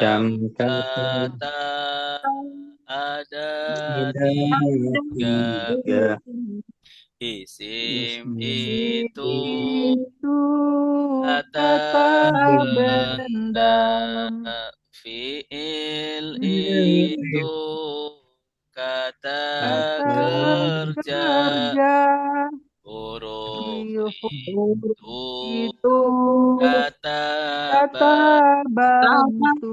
kata ada tiga. Isim itu kata benda. Fiil itu kata kerja. Huruf itu kata bantu.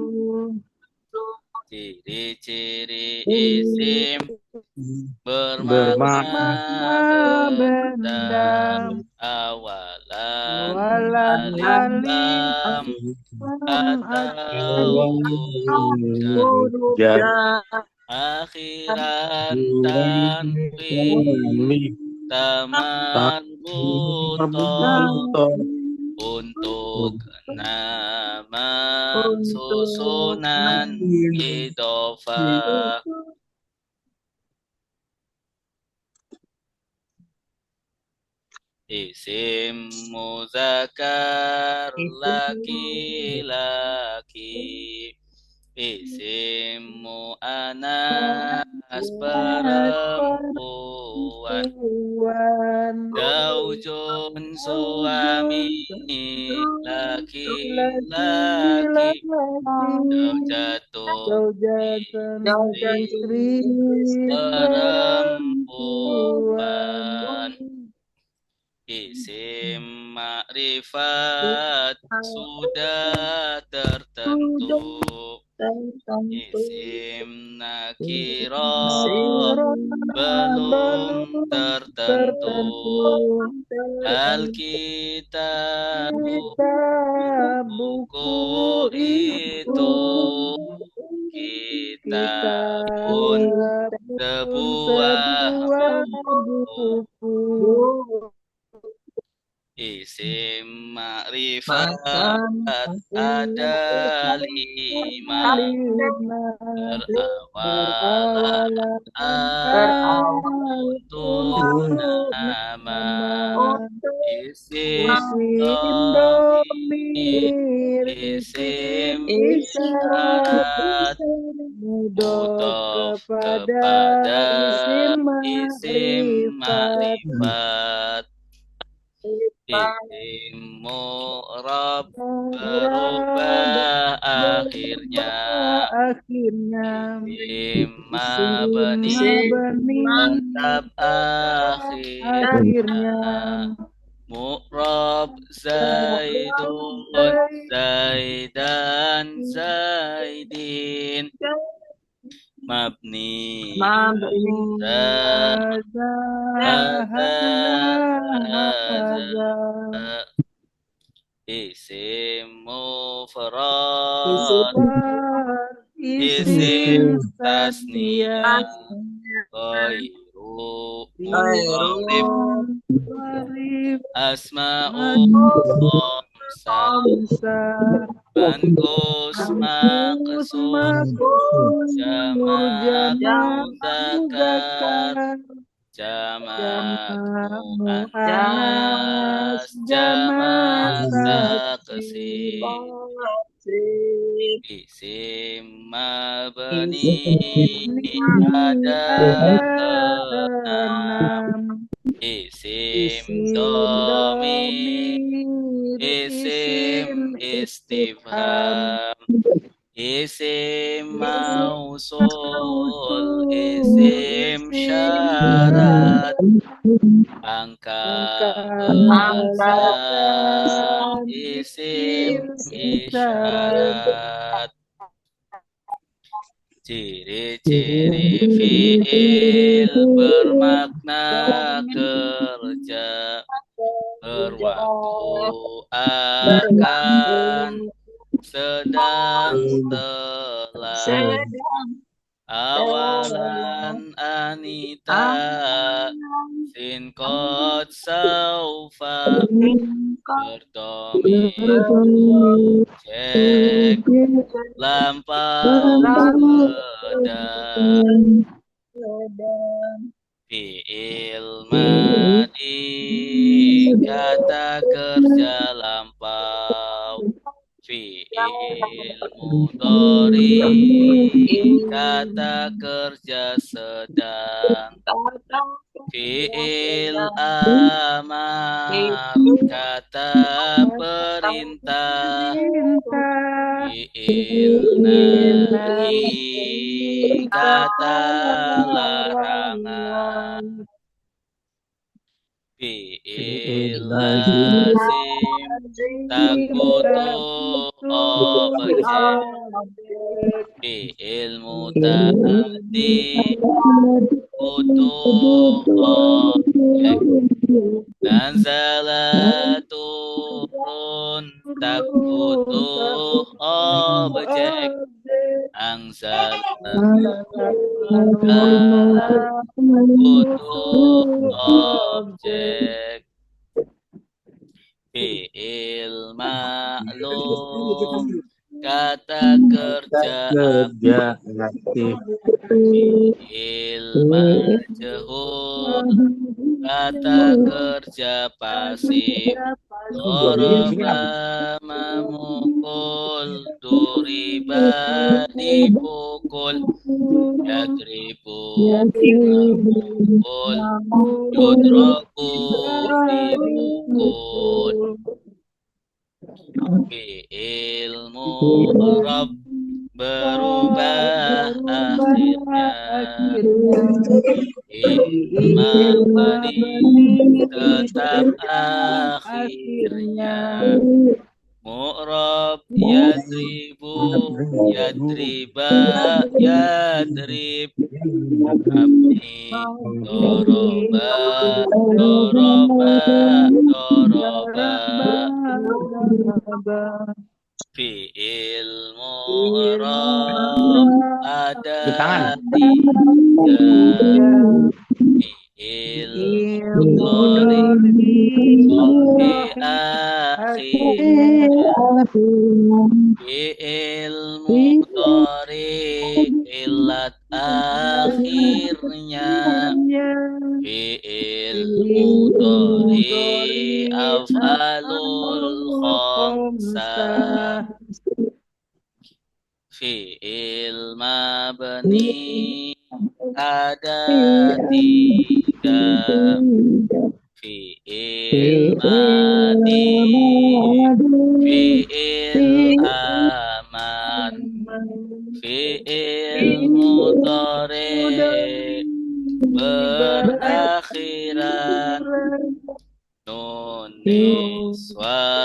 Ciri-ciri isim bermakna benda. Awalan alif lam atau huruf jar. Akhiran tanwin taman buton. Untuk nama susunan idhofah. Isim muzakkar laki-laki. Isim muannas perempuan. Zaujun suami laki-laki. Zaujatun istri perempuan. Isim ma'rifat sudah tertentu. Isim nakirah belum tertentu. Alkitab buku itu. Kitabun sebuah buku. Isim ma'rifat ada 5. Berawalan untuk nama. Isim dhamir. Isim isyarat. Mudhof kepada isim ma'rifat. Isim mu'rab berubah akhirnya. Isim mabni tetap akhirnya. Mu'rab zaidun zaidan zaidin. Mabni isim mufrad. Isim tasniyah. Ghairu mudhaf. Asma'ul khamsah. Manqus maqsur. Jamak muzakkar. Jamak muannas. Jamak taksir. Isim mabni ada 6. Isim dhamir. Isim istifham. Isim mausul. Isim syarat. Angka besar. Isim isyarat. Ciri-ciri fiil bermakna kerja. Berwaktu akan. Sedang telah. Awalan anita. Sin qad saufa. Berdomir cek. Lampau sedang. Fiil madi kata kerja lampau. Fi'il mudhari kata kerja sedang. Fi'il amar kata perintah. Fi'il nahi kata larangan. Fi'il lazim tak butuh objek. Fi'il muta'addi butuh objek. Nazala turun tak butuh objek. Angsala butuh objek. Fi'il ma'lum kata kerja aktif. Fi'il majhul kata kerja pasif. Doroba memukul, duriba dipukul, yadribu memukul, yudraku dipukul. Fi'il mu'rab berubah akhirnya. Fi'il mabni tetap akhirnya. Mu'rab yadribu, yadriba, yadrib. Mabni doroba, doroba, doroba. Fi'il mu'rab ada tiga. Fi'il mudhari sampai akhirnya. Fi'il mudhari ilat akhirnya. Fi'il mudhari af'alul khamsah. Fi'il mabni ada tiga. Fi'il madi, fi'il amar, fi'il mudhari berakhiran nun niswah,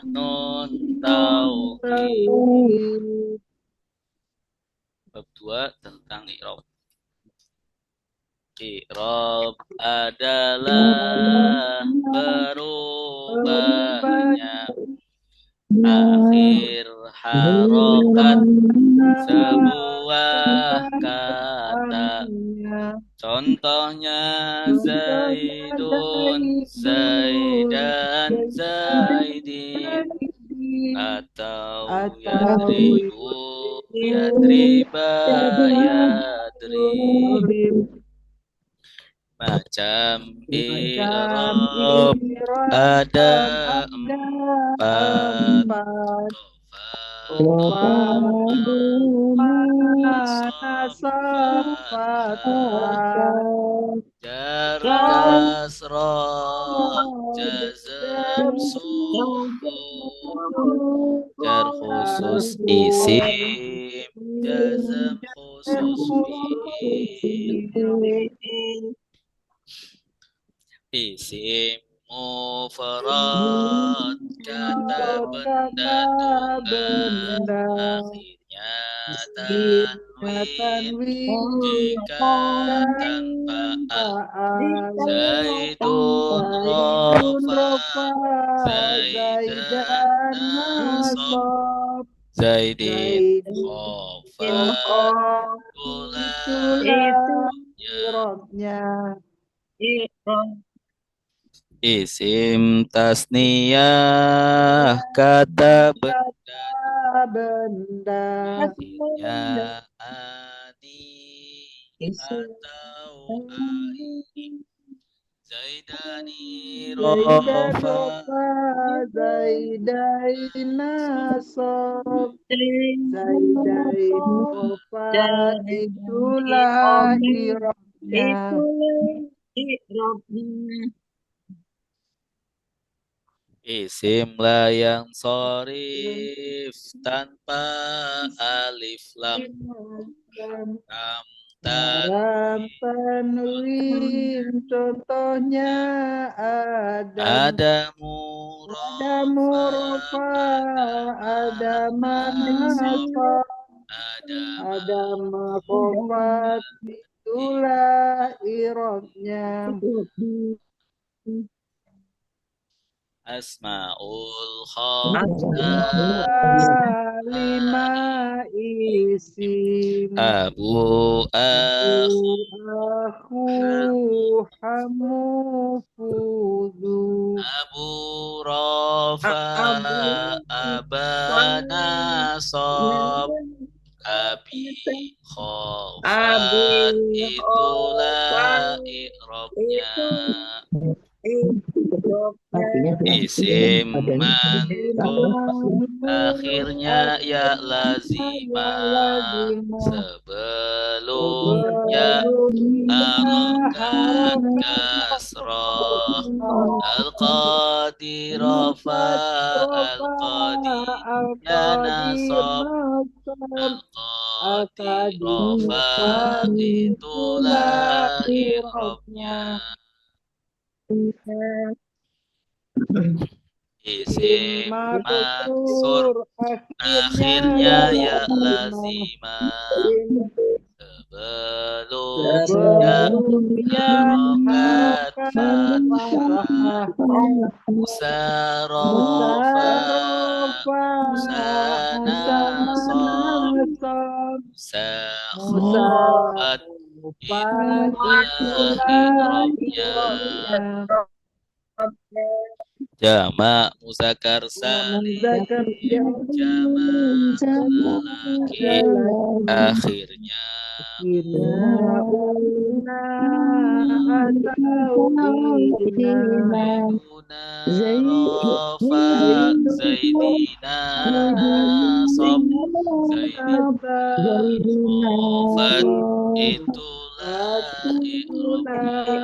nun taukid. Bab 2 tentang i'rab. I'rab adalah berubahnya akhir harokat sebuah kata. Contohnya Zaidun, Zaidan, Zaidin. Atau Yadribu, Yadriba, Yadrib. Macam i'rab ada empat. Jar kasrah, jazm sukun, jar khusus isim, jazm khusus fi'il. Isim mufrad kata benda tunggal akhirnya tanwin jika tanpa al. Zaidun rafa, Zaidan nasab, Zaidin khofa, itulah i'rabnya. Isim tasniyah kata benda akhirnya ani atau ai. Zaidani Zaidan rofa rofa Zaidain nasab Zaidain rofa itulah irobnya. Isim layang sorif tanpa alif lam ram Haram tanwin contohnya Adam ada ada murofa ada nasab manasab ada ada makofat itulah irobnya. asmaul khamsa Lima isim abu akhu aku hamu fudu abu rafa abana sob abi khofat itulah i'rabnya isim manqus akhirnya ya lazimah sebelumnya harokat kasrah al-qadirafa al-qadiyya nasab al-qadirafa itulah i'rabnya isim maksur akhirnya ya lazimah sebelumnya harokat fathah musarofa musanasab musakhofat itulah i'rabnya jamak muzakkar salim jamak lelaki akhirnya una atau ina rofa zaidina nasab zaidina khofat itulah i'rabnya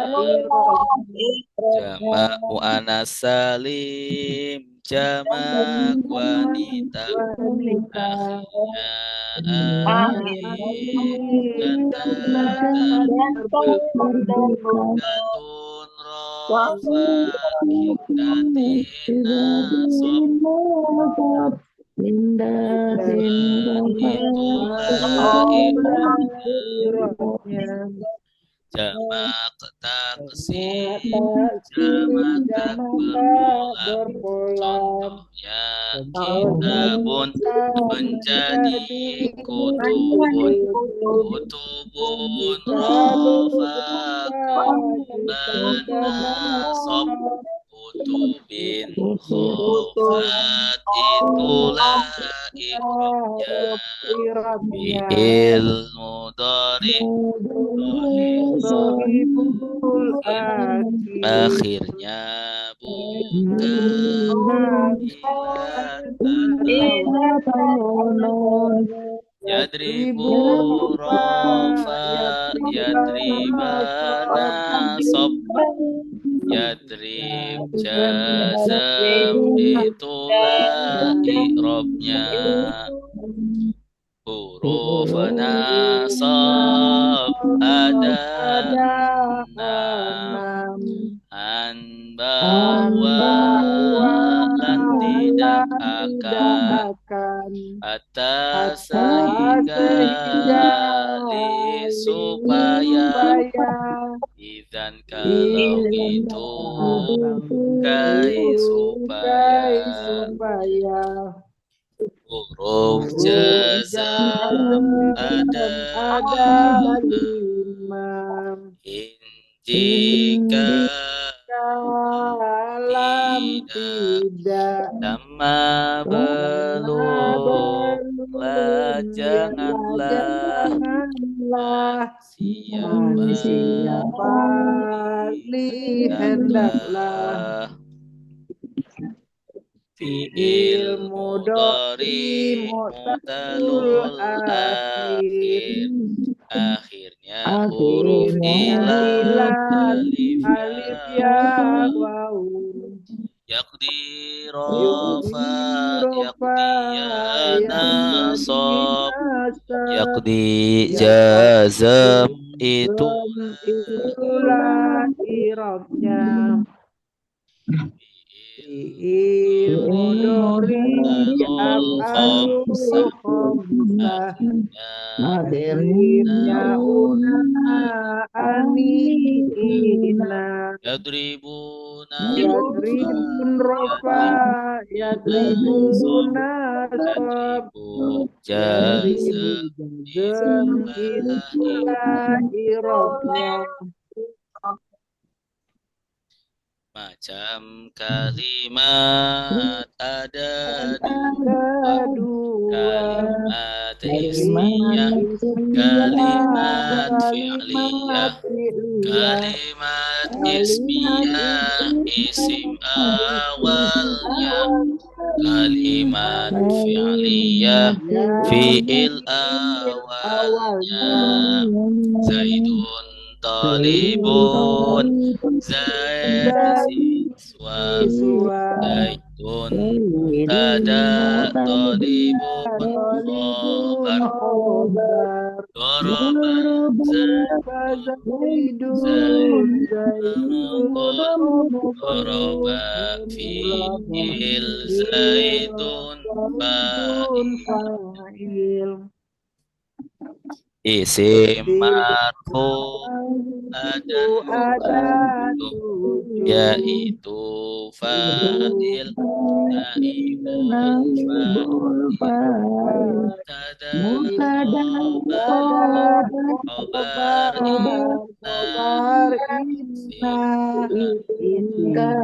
jamak muannas salim jamak wanita akhirnya alif dan datun rofa kindatin nasab itulah i'rabnya jamak taksim jamak tak berpolam contohnya kitabun menjadi kutubun kutubun rafaqan manasab kutubin khofat itulah i'rabnya fi'il mudhari akhirnya bukan yadribu rofa yadribana sob yadrib jazam itulah i'rabnya huruf nasab ada enam an bahwa lan tidak akan atas sehingga li supaya idan kalau itu kai supaya huruf jazam ada lima jika tidak sama belum janganlah siapa li hendaklah fi'il mudhari mudhari mu'talul mu'talul akhir akhirnya huruf alif alif ya ya waw. waw Yaqdi yukdi rofa rofa yaqdi ya nasab nasab yaqdi jazam itu itulah irabnya fi'il mudhari af'alul khamsah akhirnya una ina yadribuna yadribun rofa yadribun nasab yadribu yadribu jazam itulah irabnya macam kalimat ada ada dua kalimat ismiyah kalimat fi'liyah kalimat ismiyah isim awalnya kalimat fi'liyah fi'il awalnya Zaidun talibun Zaid siswa Zaidun tada talibun khobar Doroba Zaidun Doroba fi'il Zaidun fa'il Isim marfu ada yaitu fa'il naibul fa'il mubtada khobar inna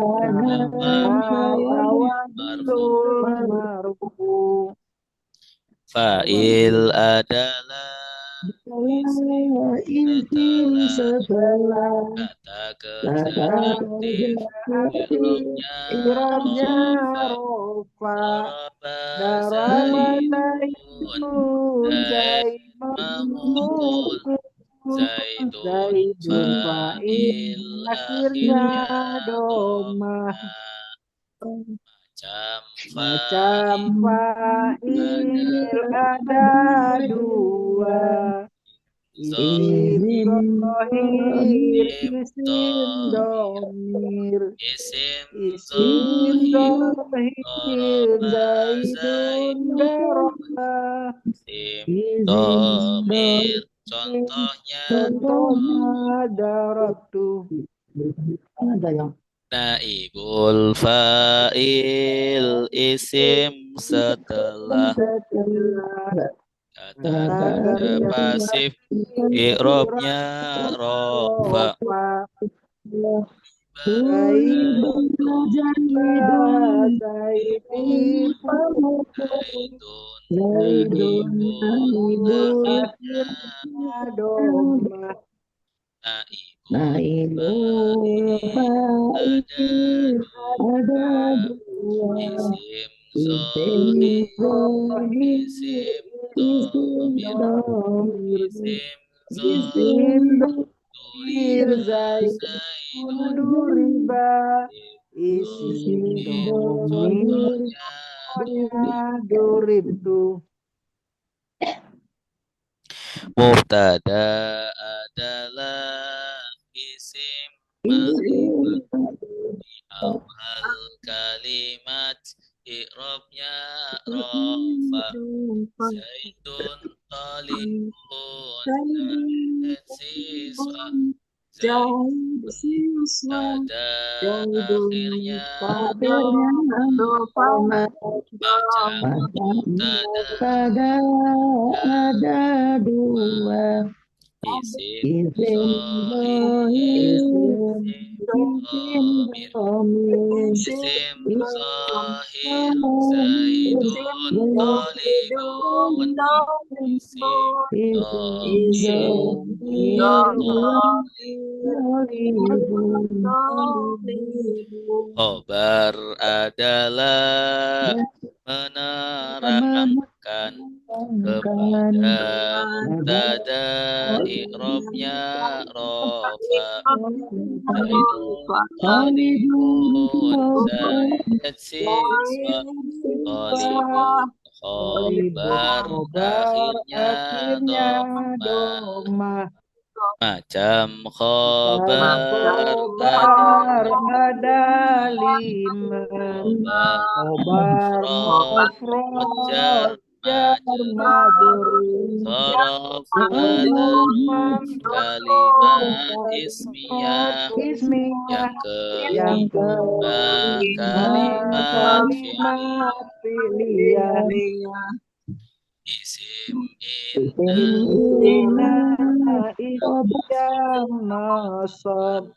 marfu fa'il adalah isim setelah kata keserakatif irobnya rofa darabataikun zaidun fa'il akhirnya domah macam fa'il ada dua isim zahir isim domir isim zahir zaidun daraba isim domir contohnya darabtu naibul fa'il isim setelah kata kerja pasif i'rabnya rofa zaidun naibul fa'il ada isim zahir isim domir isim domir zaidun duriba isim domir duribtu mubtada adalah isim ma'rifah di awal kalimat i'rabnya rafa zaidun talibun zaid siswa pada akhirnya macam tada ada dua isim zahir isim zahir zaidun talibun Khobar adalah menerangkan kepada mubtada i'rabnya rofa Zaidun talibun Zaid siswa talibun khobar akhirnya doma macam khobar ada 5 khobar mufrad jar majrur Sorof mahdzuf kalimat ismiyah yang kedua kalimat fi'liyah isim inna isyam nasab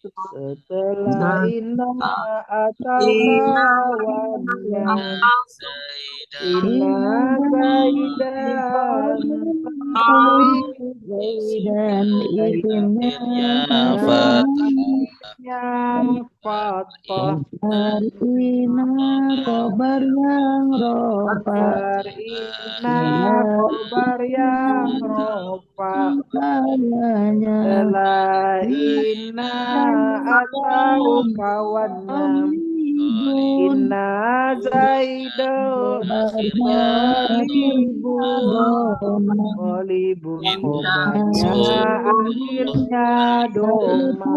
setelah inna atau kawannya inna zaidan akhirnya fathah khobar yang rofa setelah inna atau kawannya inna zaidun qalibun khobarnya akhirnya doma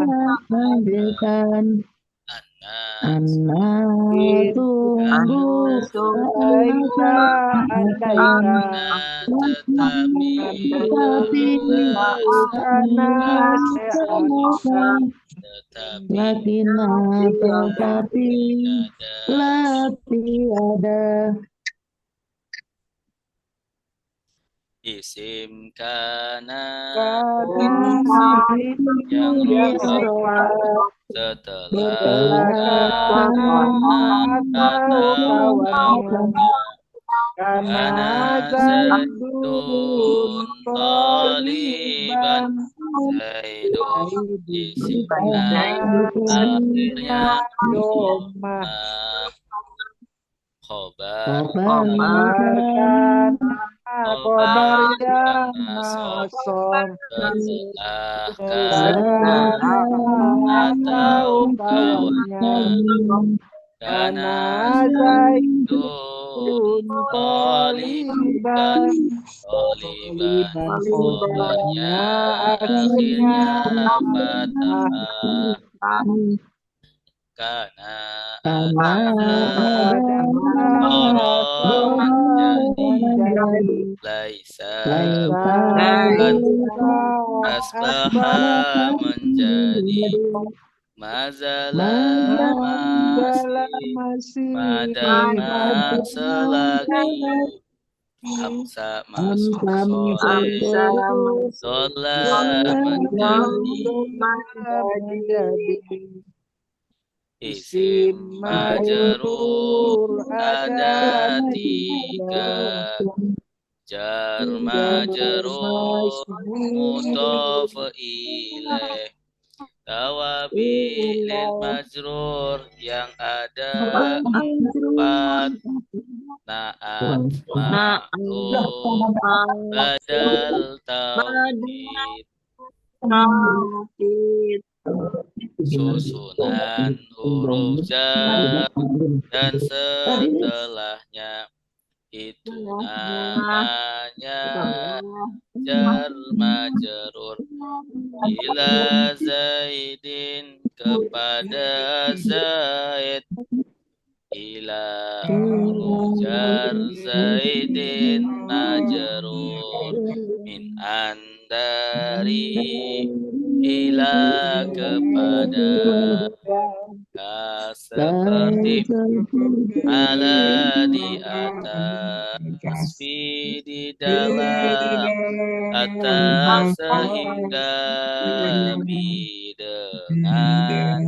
tetapi ada isim kana yang setelah kana zaidun taliban zaidun isim akhirnya doma khobar yang nasab setelah atau kawannya kana zaidun taliban khobarnya akhirnya fathah kana laisa asbaha menjadi mazala masih madama selagi hamsa masuk sholat menjadi isim majrur ada 3 jar majrur mudhof ilaih tawabil majrur yang ada 4 naat ma'ruf badal tauhid susunan huruf jar dan setelahnya itu namanya jar majrur ila zaidin kepada zaid ila jar zaidin majrur min dari ila kepada seperti ala di atas fi di dalam atas sehingga bi dengan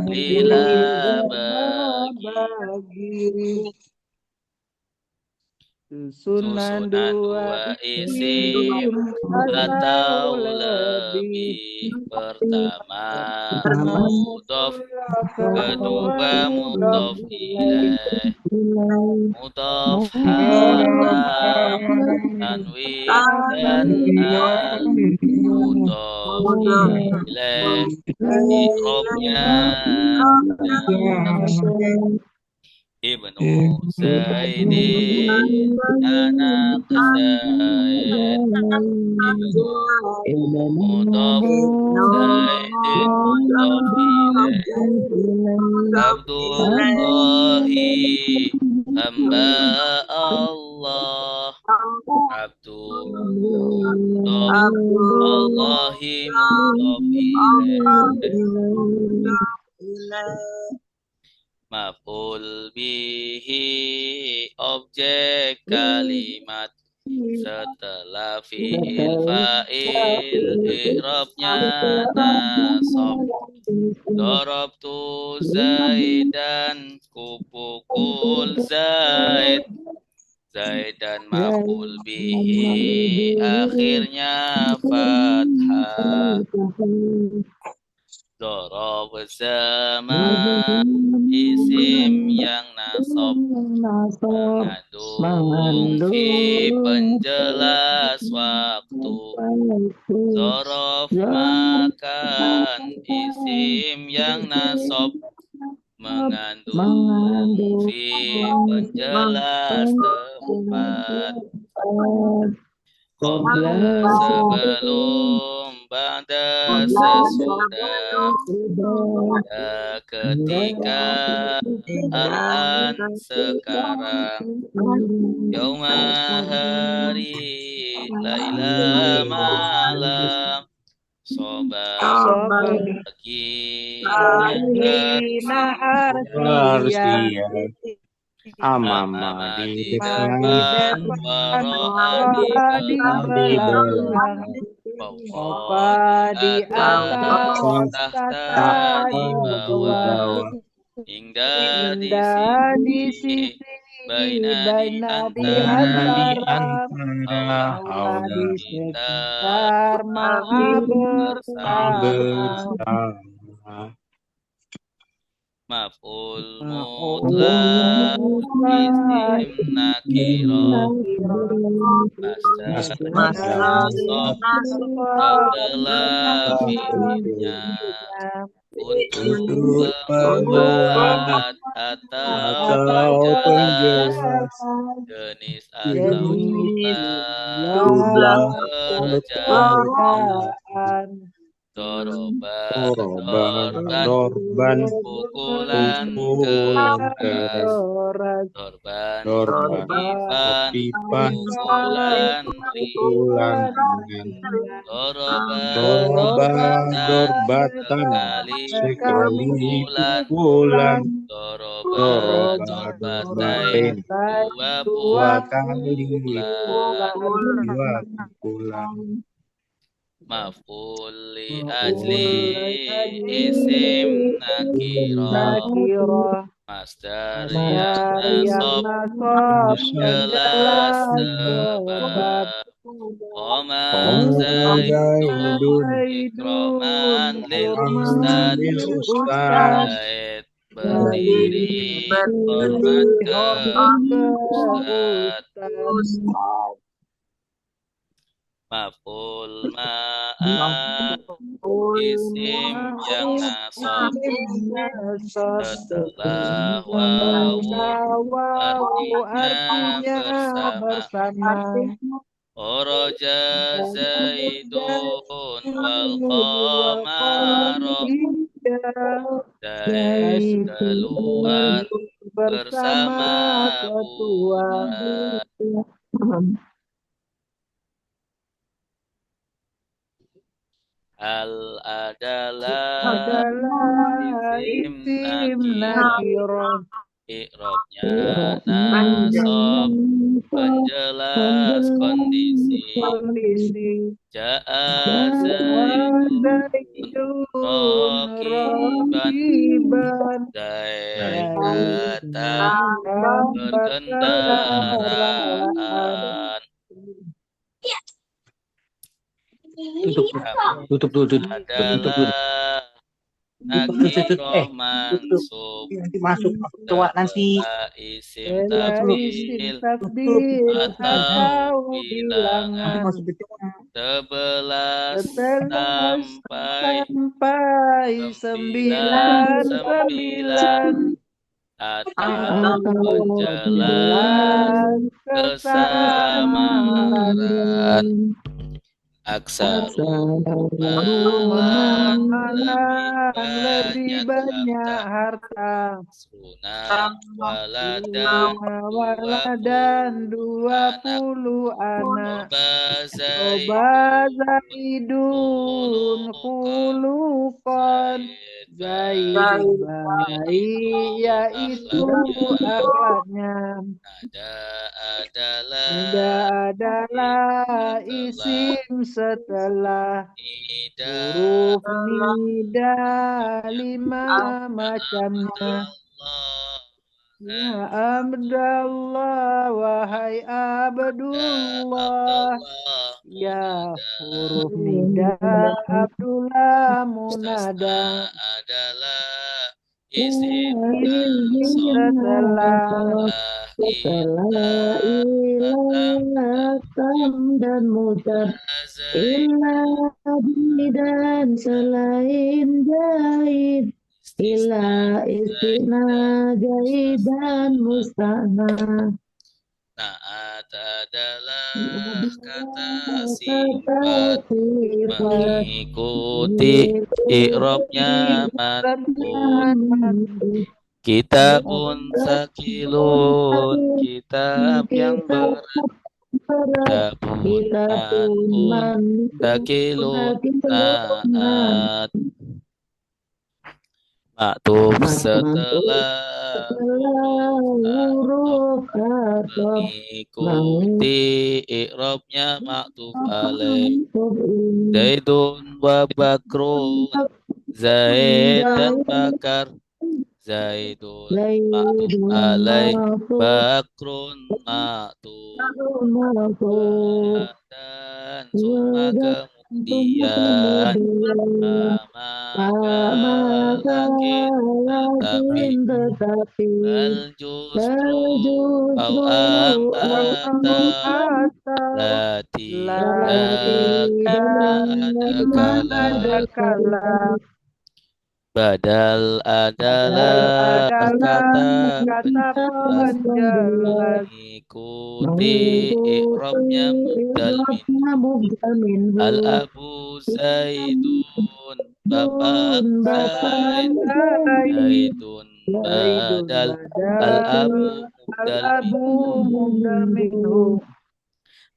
lila bagi Susunan dua isim atau lebih. Pertama mudhof, kedua Kedua mudhof mudhof ilaih. ilaih, mudhof hadza, tanwin dan al, mudhof ilaih, i'rabnya Ibnu Zaidin anak Zaid, Ibnu mudhof, Zaidin mudhof ilaih, Abdullahi hamba Allah, Abdullah Allahi mudhof ilaih, maf'ul bihi objek kalimat setelah fi'il fa'il, i'rabnya nasab. Darabtu Zaidan, kupukul Zaid, Zaidan maf'ul bihi akhirnya fathah. Darab zaman isim yang nasab mengandung fi penjelas waktu. Zorof makan isim yang nasab mengandung fi penjelas tempat. Qabla sebelum, ba'da sesudah, ketika, al-an sekarang, yauma hari, laila malam, soba pagi, Nahar siang, Amama di di depan, depan, waro'a di belakang, Fawqa di atas, tahta di bawah, bawah, hingga di di sisi, sisi, baina di di antara, di antara, antara, Allah di kita sekitar, maha bersama. bersama. Maf'ul mutlak isim nakirah, masdar nasab setelah fi'ilnya, untuk membuat atau penjelas, jenis atau jumlah pekerjaan. Dorban, pukulan keras. Dorban, pipan, pukulan ringan. Dorbatan, sekali pukulan. Dorbatain, dua kali pukulan. Maf'ul li ajli isim nakirah, masdar yang nasab jelas sebab. Qama Zaidun ikroman lil ustad, Zaid berdiri hormat ke ustad. Maf'ul ma'an isim yang nasab setelah wawu artinya bersama. Oroja Zaidun wal qamaro, Zaid keluar bersama bulan. Al adalah isim nakirah, i'rabnya nasab penjelas kondisi. kondisi Ja'a Zaidun Rokiban Rokiban Zaid Zaid datang berkendaraan berkendaraan. Tutup dulu. Adalah Tutup. nakirah Tutup. mansub Nanti masuk cowok nanti. setelah isim Setelah isim tabdil takdir atau atau Nanti bilangan bilangan masuk cowok. 11 setelah sampai sampai 99 atau atau menjelang menjelang kesamaran kesamaran aksaru lebih lebih banyak banyak harta harta sunat waladan waladan 20 anak 20 anak Roba Roba Zaidun Zaidun khuluqan Zaid Zaid baik baik yaitu akhlaknya akhlaknya adalah Nida adalah setelah isim setelah nida huruf nida 5 macamnya Abdallah Ya Abdallah wahai Abdullah Abdallah Ya munada huruf nida Abdullah mustasna munada adalah isim isim nasab setelah ilah tam dan mudhaf Zaidun dan selain Zaid istisna Zaid istina Zaid dan mustana Naat adalah kata sifat mengikuti i'rabnya manqut. Kitabun sakilun, kitab yang berat. Kitabun manqut, sakilun naat. Maktub setelah huruf atop mengikuti i'rabnya maktub alaih. Zaidun wa Bakrun, Zaid dan Bakar. Zaidun maktub alaih, Bakrun maktub. Dan summa kemudian lakin tetapi bal justru au am ata lati ada kalam badal adalah kata penjelas mengikuti i'rabnya mubdal min al abu zaidun bapak zaid zaidun badal al abu mubdal minhu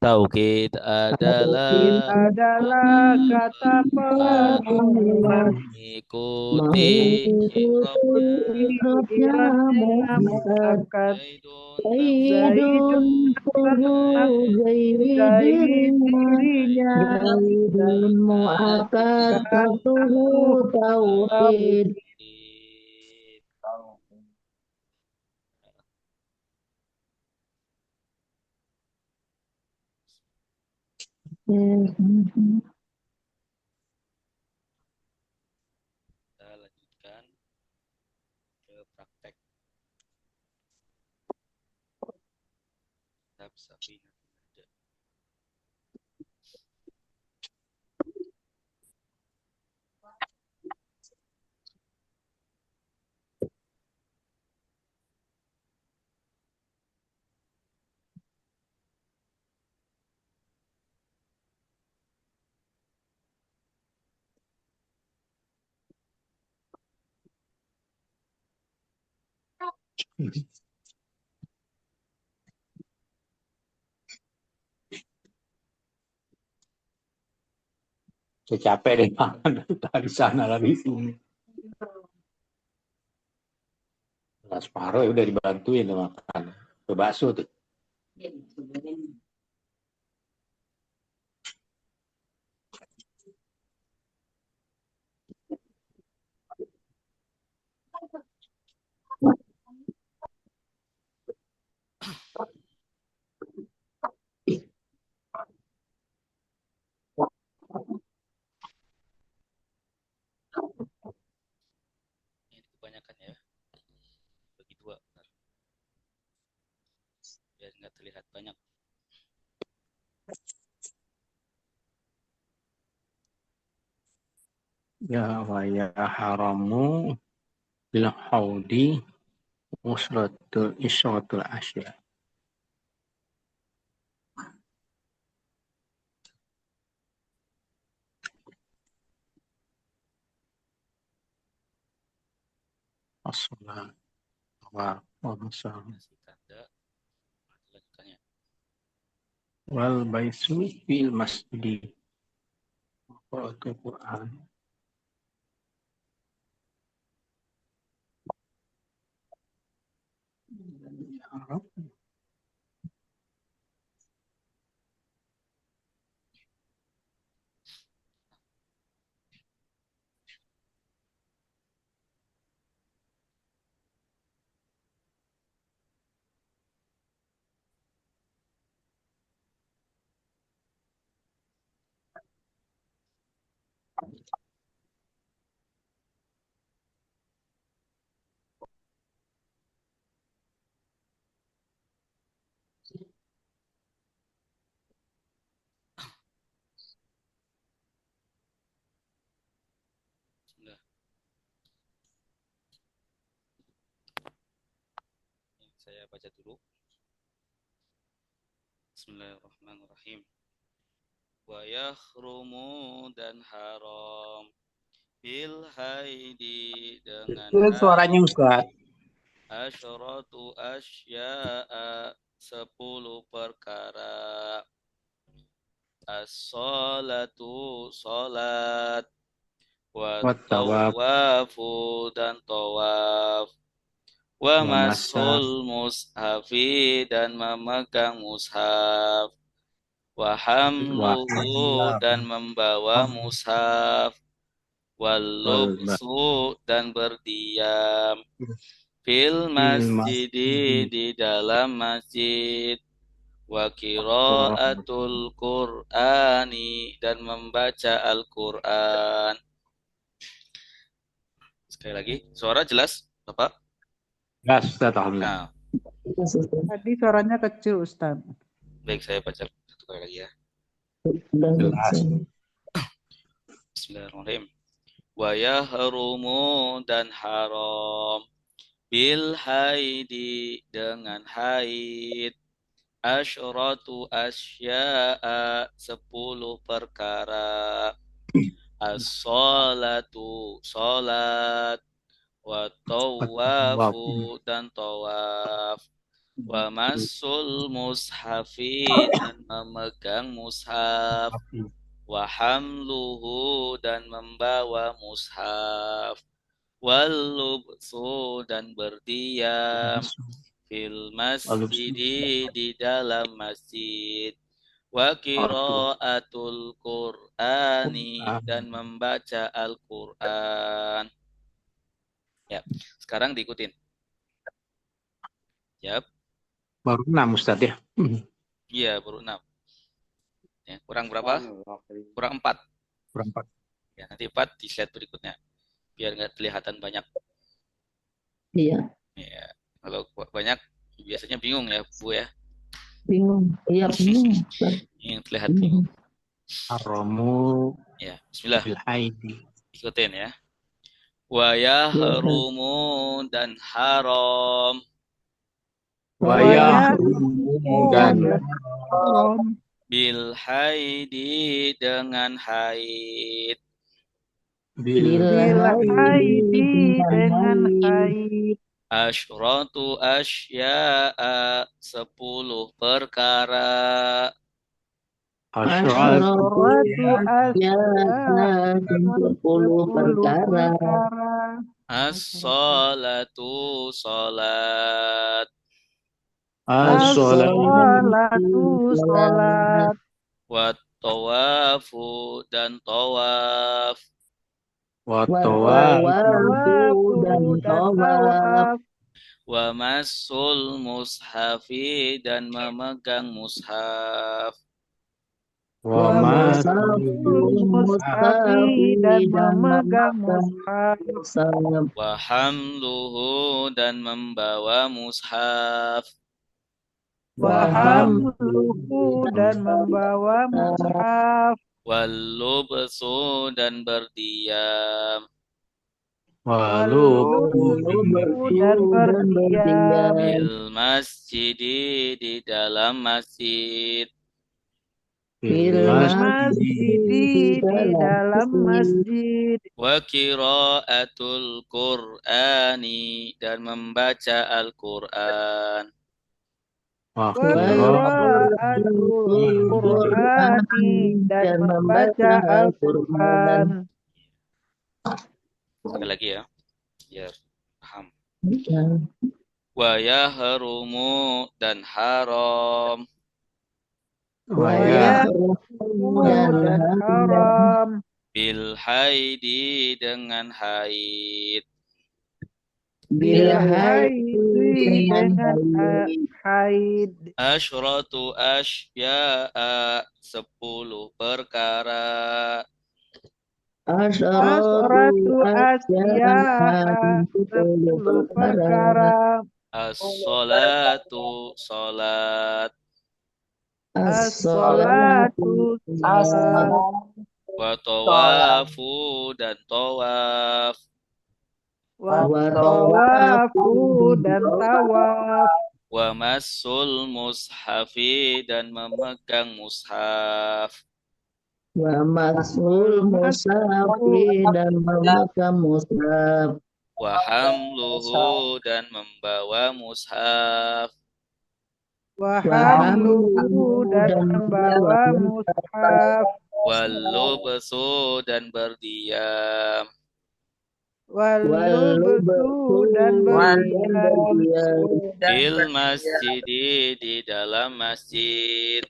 taukid adalah kata pengumuman mengikuti i'rabnya muakkad Zaidun dirinya Zaidun muakkad satuhu tauhid Kita lanjutkan ke praktek kitab Safinah Najah. Saya capek deh makan dari sana lagi sini. Separuh ya udah dibantuin tuh makan. Ke bakso tuh. terlihat banyak. Ya wa ya haramu bil haudi isratul asya. As-salat wa wasal Kasih tanda lanjutannya. wal baisu fil masjid. Qiraatul Quran. Bismillah. Saya baca dulu. Bismillahirrahmanirrahim. Wa yahrumu dan haram bil haidi dengan Suaranya haid Ustaz. asyaratu asya'a 10 perkara. As-salatu salat wa Wa tawab tawafu dan tawaf wa wa masa masul mushafi dan memegang mushaf wa wa hamluhu dan membawa mushaf wal wal lubsu dan berdiam fil masjid masjidi di dalam masjid wa qiraatul Qur'ani dan membaca Al-Qur'an. Sekali lagi, suara jelas, Bapak? gas Ustaz, alhamdulillah. Nah, Tadi suaranya kecil, Ustaz. baik, saya baca satu kali lagi ya. Jelas. Bismillahirrahmanirrahim. Wa yahrumu dan haram bil haidi dengan haid asyratu asya'a 10 perkara. As-salatu salat wa tawafu dan tawaf wa masul mushafi dan memegang mushaf wa hamluhu dan membawa mushaf wal lubsu dan berdiam fil masjidi di dalam masjid wa qiraatul Qur'ani dan membaca Al-Qur'an. Ya, sekarang diikutin. Yap. Baru 6 Ustaz ya. Iya, baru 6. Ya, kurang berapa? Kurang 4. Kurang 4. Ya, nanti 4 di slide berikutnya. Biar nggak kelihatan banyak. Iya, Ya, kalau banyak biasanya bingung ya, Bu ya. bingung. Iya, bingung. Yang terlihat bingung. Haramu Ya, bismillah. bil haidi. Ikutin ya. Wa yahrumu dan haram Wa yahrumu dan haram bil haidi dengan haid bil haidi dengan haid asyratu asya'a 10 perkara asyratu asya'a 10 perkara as-salatu salat as-salatu salat wa tawafu dan tawaf wa tawafu dan tawaf wa masul mushafi dan memegang mushaf wa masul mushafi dan memegang mushaf wa hamluhu dan membawa mushaf wa hamluhu dan membawa mushaf, wal lubsu dan berdiam, wal Walu lubsu dan berdiam, fil masjid di dalam masjid, fil masjid di dalam masjid, wa qiraatul Qur'ani dan membaca Al-Qur'an, wa qiraatul Qur'ani dan membaca Al-Qur'an. sekali lagi ya, biar paham. Wa yahrumu dan haram, Wa yahrumu dan haram, bil haidi dengan haid, bil haidi dengan haid, asyratu asya'a 10 perkara, asratu asya'a 10 perkara, as-salatu salat, as-salatu salat, wa tawafu dan tawaf, wa tawafu dan tawaf, wa massul mushafi dan memegang mushaf, wa masul mushafi dan memegang mushaf, wa hamluhu dan membawa mushaf, wa hamluhu dan membawa mushaf, wal lubsu dan berdiam, wal lubsu dan berdiam, fil masjid di dalam masjid,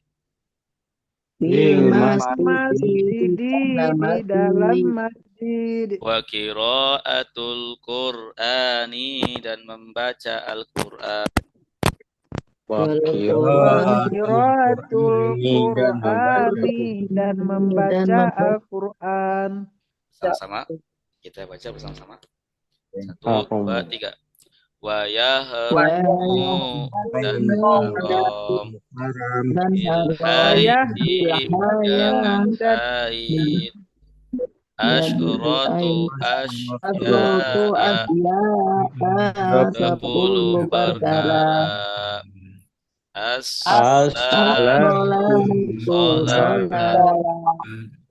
fil masjid di dalam masjid, wa qiraatul Qur'ani dan membaca Al-Qur'an, wa qiraatul Qur'ani dan membaca Al-Qur'an. sama-sama kita baca bersama-sama. 1, 2, 3. Wa yahrumu dan haram bil haidi dengan haid, asyratu asya'a 10 perkara, as-salatu salat,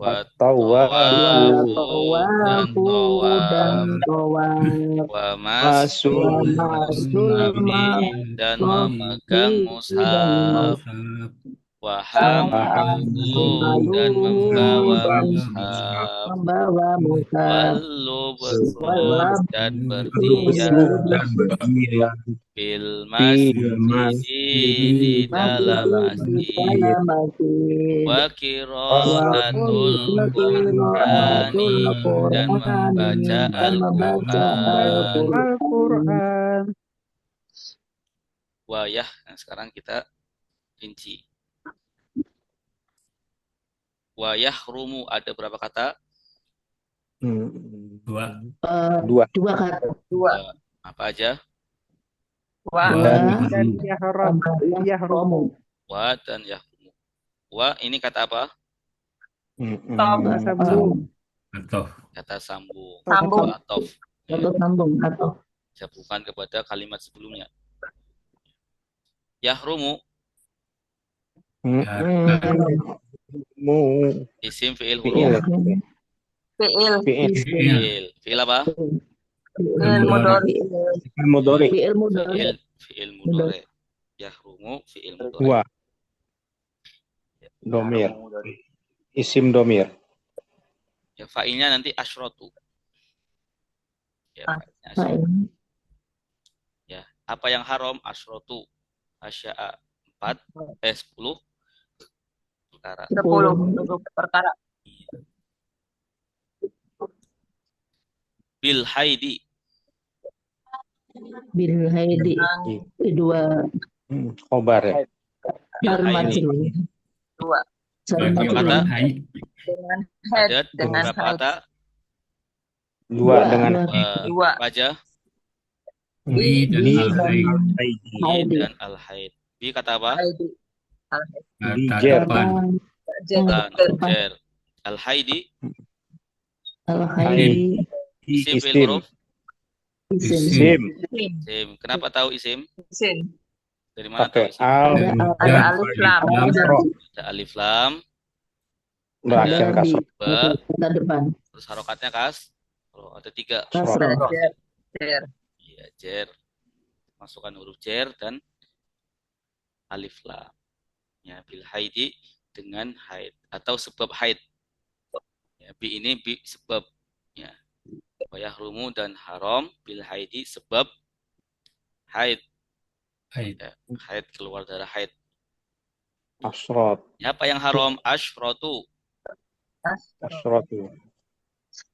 wa tawafu dan tawaf, wa masul mushafi dan memegang mushaf, wa hamluhu dan membawa mushaf, wal lubsu dan berdiam, bil masjid di dalam masjid, wa qiraatul Qur'ani dan membaca Al-Qur'an. Wayah. Nah, sekarang kita rinci. Wayah rumu ada berapa kata? Dua. Dua kata. Apa aja? Wa dan yahrumu. Wa dan yahrumu. Wa ini kata apa? Sambung. Kata sambung. Sambung. Atof. Atau sambung atau Sambungan kepada kalimat sebelumnya. Yahrumu isim fi'il huruf. Fi'il apa? Mudhari. Fi'il mudhari. Yahrumu fi'il mudhari. Wa. Domir. Isim domir. Ya, fa'ilnya nanti asyratu. Ya, fa'ilnya asyratu. Ya, apa yang haram? Asyratu. Asya'a 10 perkara. 10 perkara. Bil haidi. bil haidi dua Khobar ya. Bil haidi. Dua. Kata Dengan head. ada Dengan berapa head. kata? Dua dengan Dua. Apa aja? Di Di dan al-haid. Bi kata apa? Haidi. Di Kata jer. depan. Bukan. Depan. Jer. Al-haidi. Al-haidi. Isim fi'il Isim. huruf. Isim. Isim. Isim. Kenapa tahu isim? Isim. Dari mana Pakai tahu isim? al. Ada alif lam. Kasroh. Ada alif lam. Berakhir Ada di kasroh. kata depan. Terus harokatnya Oh, ada 3. Kasroh. Jer. Jer. Iya, jer. Masukkan huruf jer dan alif lam. Ya, bil haidi dengan haid atau sebab haid. Ya, bi ini bi sebab. Ya. Wa yahrumu dan haram bil haidi sebab haid. Haid. Ya, haid keluar darah haid. Asrot. Ya, apa yang haram? Asyratu. Asrot itu.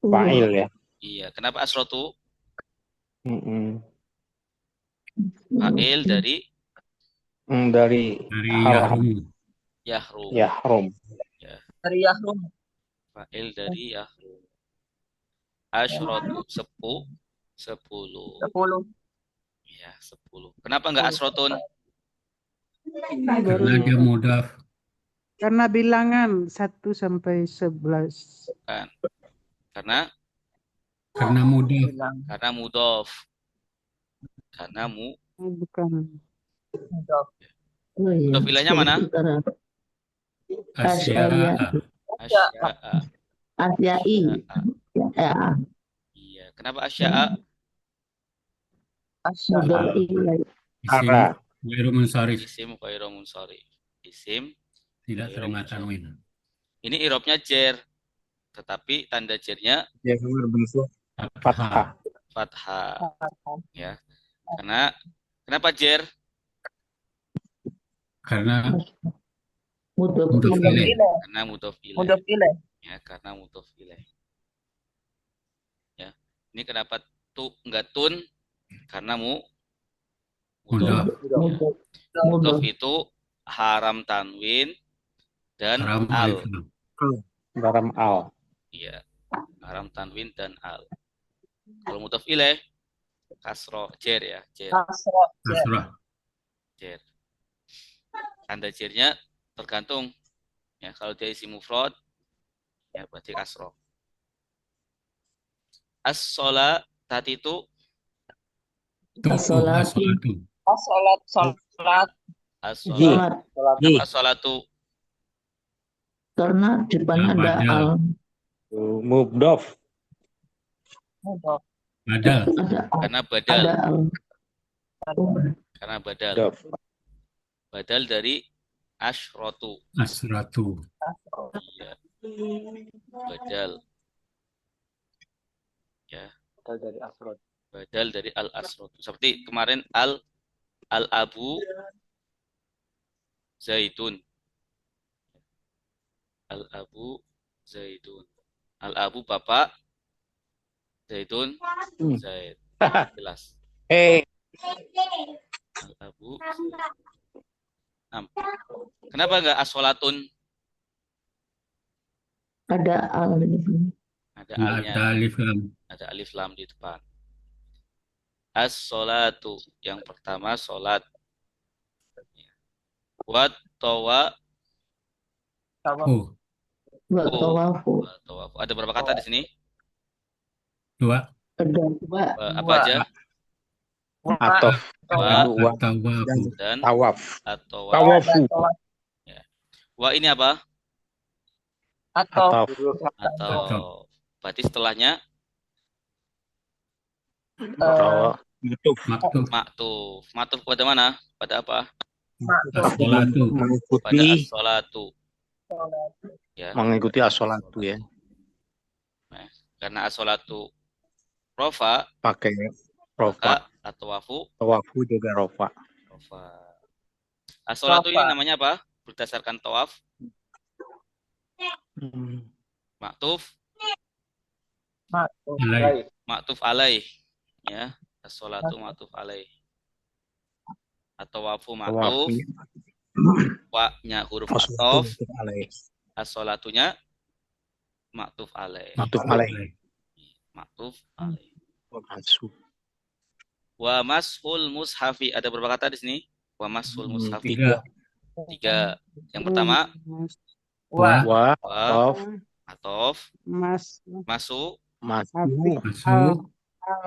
Fa'il ya. Iya, kenapa asyratu? Mm-mm. Fa'il dari Dari Dari haram. yahrum. Yahrum. Dari yahrum. Fa'il dari yahrum. Asyratu 10. 10. Ya, 10. Kenapa enggak asrotun? Karena dia mudhaf. Karena bilangan 1 sampai 11. Kan. Karena Mudhaf. karena mudhof. Karena Bukan. Oh iya. mudhof ilainya mana? Asya'a. Asya'a. Asyai. Ya. Iya, kenapa asya'a? Mudhof ilaih. Isim Ara. ghairu munsharif. Isim ghairu munsharif. Isim Tidak terima tanwin. ini irobnya jer. Tetapi tanda jernya Yang berbentuk Fathah. fathah. Ya. Karena kenapa jer? Karena Mudhof mudhaf ilaih. ilaih. Karena mudhof ilaih. Mudhof ilaih. Ya, karena mudhof ilaih. Ya. Ini kenapa enggak tun? Karena Mudhaf. mudhof itu haram tanwin dan Haram al. alif lam. dalam al. Iya. Haram tanwin dan al. Kalau mudhof ilaih kasro jer ya, jer. Kasrah. Jer. Tanda jernya tergantung. Ya, kalau dia isi mufrad ya berarti kasro. As-sholat tadi itu As-sholatu. Salat. as-sholat. Salat. Kenapa as-sholatu? Karena depan ada Badal. al. Mubdof. Mudhof. Badal. Ada al. Karena badal. Ada al. Karena badal. Dof. Badal dari asyratu. Asratu. Iya. Badal. Ya. Dari asrot. Badal dari al-asratu. Seperti kemarin al-abu zaitun. Al-abu zaitun. Al-abu bapak, zaitun zaid. Jelas. Al-abu zaitun. Nah, kenapa enggak as-sholatun? Ada al di sini. Ada Ada alnya, alif lam. ada alif lam di depan. As-sholatu yang pertama sholat. Wat tawa Oh, Wa tawafu. tawafu. Ada berapa kata di sini? 2. Ada dua. Apa aja? Atau Wa Tawafu. dan tawaf. atau Tawafu. wa ini apa? Atau Atau berarti setelahnya Atau Yutuf. Maktub. maktuf. Maktuf pada mana? Pada apa? As-sholatu. Pada Mengikuti as-sholatu. Ya, mengikuti as-sholatu ya. karena as-sholatu rofa, Pakai rofa. atau wafu Tawafu juga rofa. rofa. As-sholatu ini Rofa. namanya apa? Berdasarkan tawaf, maktuf, Alaih. maktuf alaih. Ya, as-sholatu maktuf alaih. Atau wafu maktuf, wa-nya huruf atof, as-sholatunya maktuf alaih. Maktuf alaih. Maktuf alaih. Masuk. Wa mashul mushafi, ada berapa kata di sini? Wa masul mushafi. Tiga. Tiga. Yang pertama, Wa. Wa. wa, Atof. atof, Mas masuk, Masuk. Masuk.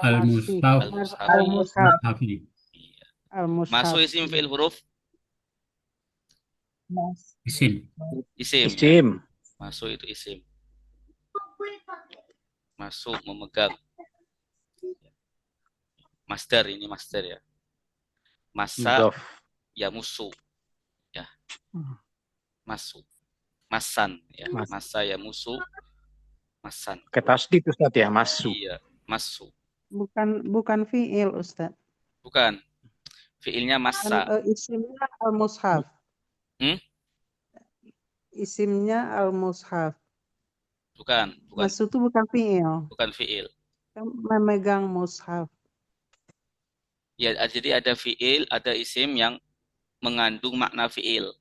Al-Mushaf. al-mushafi. al-mushaf Mushafi. Iya. al-mushaf. Masuk isim fi'il huruf Mas. Isim. isim. Ya. Isim. Masuk itu isim. Masuk, memegang. Masdar, ini masdar ya. Masa Mudof. ya musuh. Ya. Hmm. Masuk. Masan ya. Mas. Masa ya musuh. Masan. Pakai tasdid Ustaz ya, masuk. Iya, masuk. Bukan fiil Ustaz. Bukan. Fiilnya Kan masa. isimnya al-mushaf. Hmm? Isimnya al-mushaf. Bukan. Masu itu bukan fiil. Bukan fiil. Kan memegang mushaf. Ya, jadi ada fiil, ada isim yang mengandung makna fiil.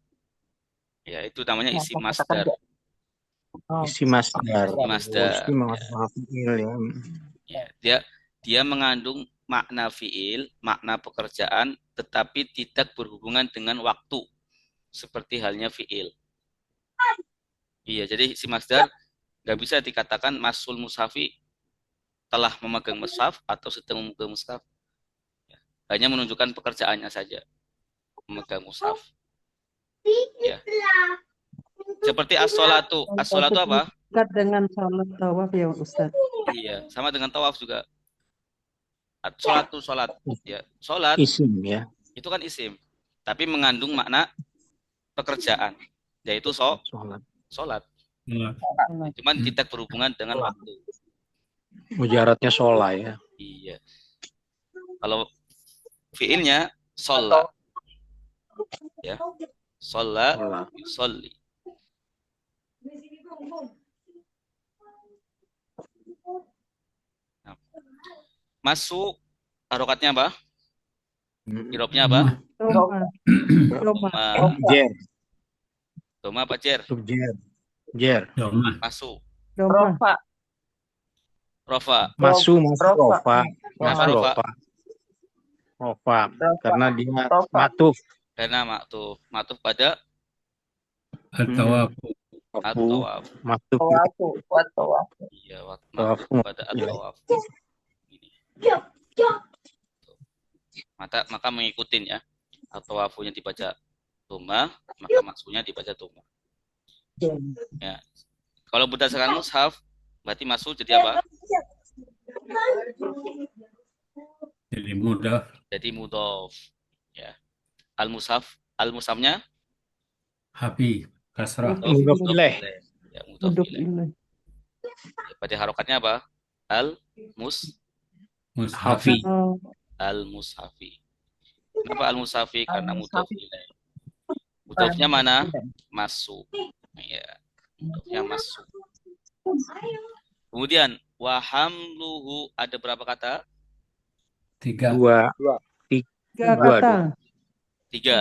Ya, itu namanya isim masdar. Isim masdar. Isim masdar. Isim fiil ya. Ya, dia mengandung makna fiil, makna pekerjaan, tetapi tidak berhubungan dengan waktu, seperti halnya fiil. Iya, jadi isim masdar nggak bisa dikatakan masul mushafi telah memegang mushaf atau sedang memegang mushaf. Hanya menunjukkan pekerjaannya saja, memegang mushaf. Ya. Seperti as-sholatu. As-sholatu apa? Dekat dengan salat tawaf ya Ustaz. Iya, sama dengan tawaf juga. Sholatu, sholat. Ya, sholat Isim ya. itu kan isim, tapi mengandung makna pekerjaan, yaitu sholat. Sholat. Cuman tidak berhubungan dengan waktu. Mujaratnya sholat ya. Iya. Kalau fiilnya sholat, ya, sholat, yusolli. Nah. Masuk, harokatnya apa? Irobnya apa? Doma. Doma. Jer. Doma apa jer? Jer. Jer. Doma. Masuk. Doma. Rofa. Rofa. Masuk rofa. Kenapa Masuk rofa? rofa. Karena dia Rofa. matuf. Karena matuf pada At-Tawaf. at-tawaf. Matuf. Tawafu. Wa tawafu. Iya, Tawaf. matuf pada at-tawaf. Maka mengikutin ya. At-tawafunya dibaca doma, maka masuknya dibaca doma. Ya. Kalau berdasarkan mushaf, berarti masuk jadi apa? Jadi mudah. Jadi mudhof. Ya. Al-mushafnya Hafi. Kasrah. Mudhof ilaih. Ya, mudhof Duduk ilaih. ini. Ya, pada harokatnya apa? Al-mushafi. Mushafi. Oh, Al-mushafi. Kenapa al-mushafi? Karena mudhof Al-mushafi. ilaih. Mudhofnya mana? Masuk. Ya. Mudhofnya masuk. Kemudian wahamluhu ada berapa kata? Tiga. Dua. tiga Dua. kata. Tiga.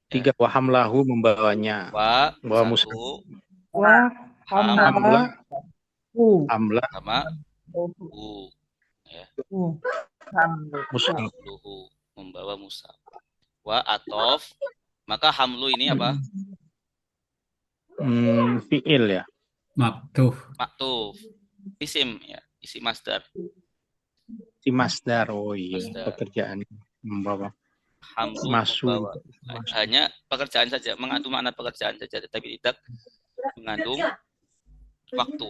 Tiga. Wahamlahu membawanya. Wa mushaf. satu Wah, Hamlah. Hamlah. sama u. Ya. Mushaf. Hamluhu membawa mushaf. Wa atof. Maka hamlu ini apa? Fiil ya. Maktuf. Maktuf. Isim ya, isim masdar. Si masdar. Oh iya. Masdar. Pekerjaan membawa. Hamlu Masuk. membawa. Hanya pekerjaan saja, mengandung makna pekerjaan saja, tetapi tidak mengandung waktu.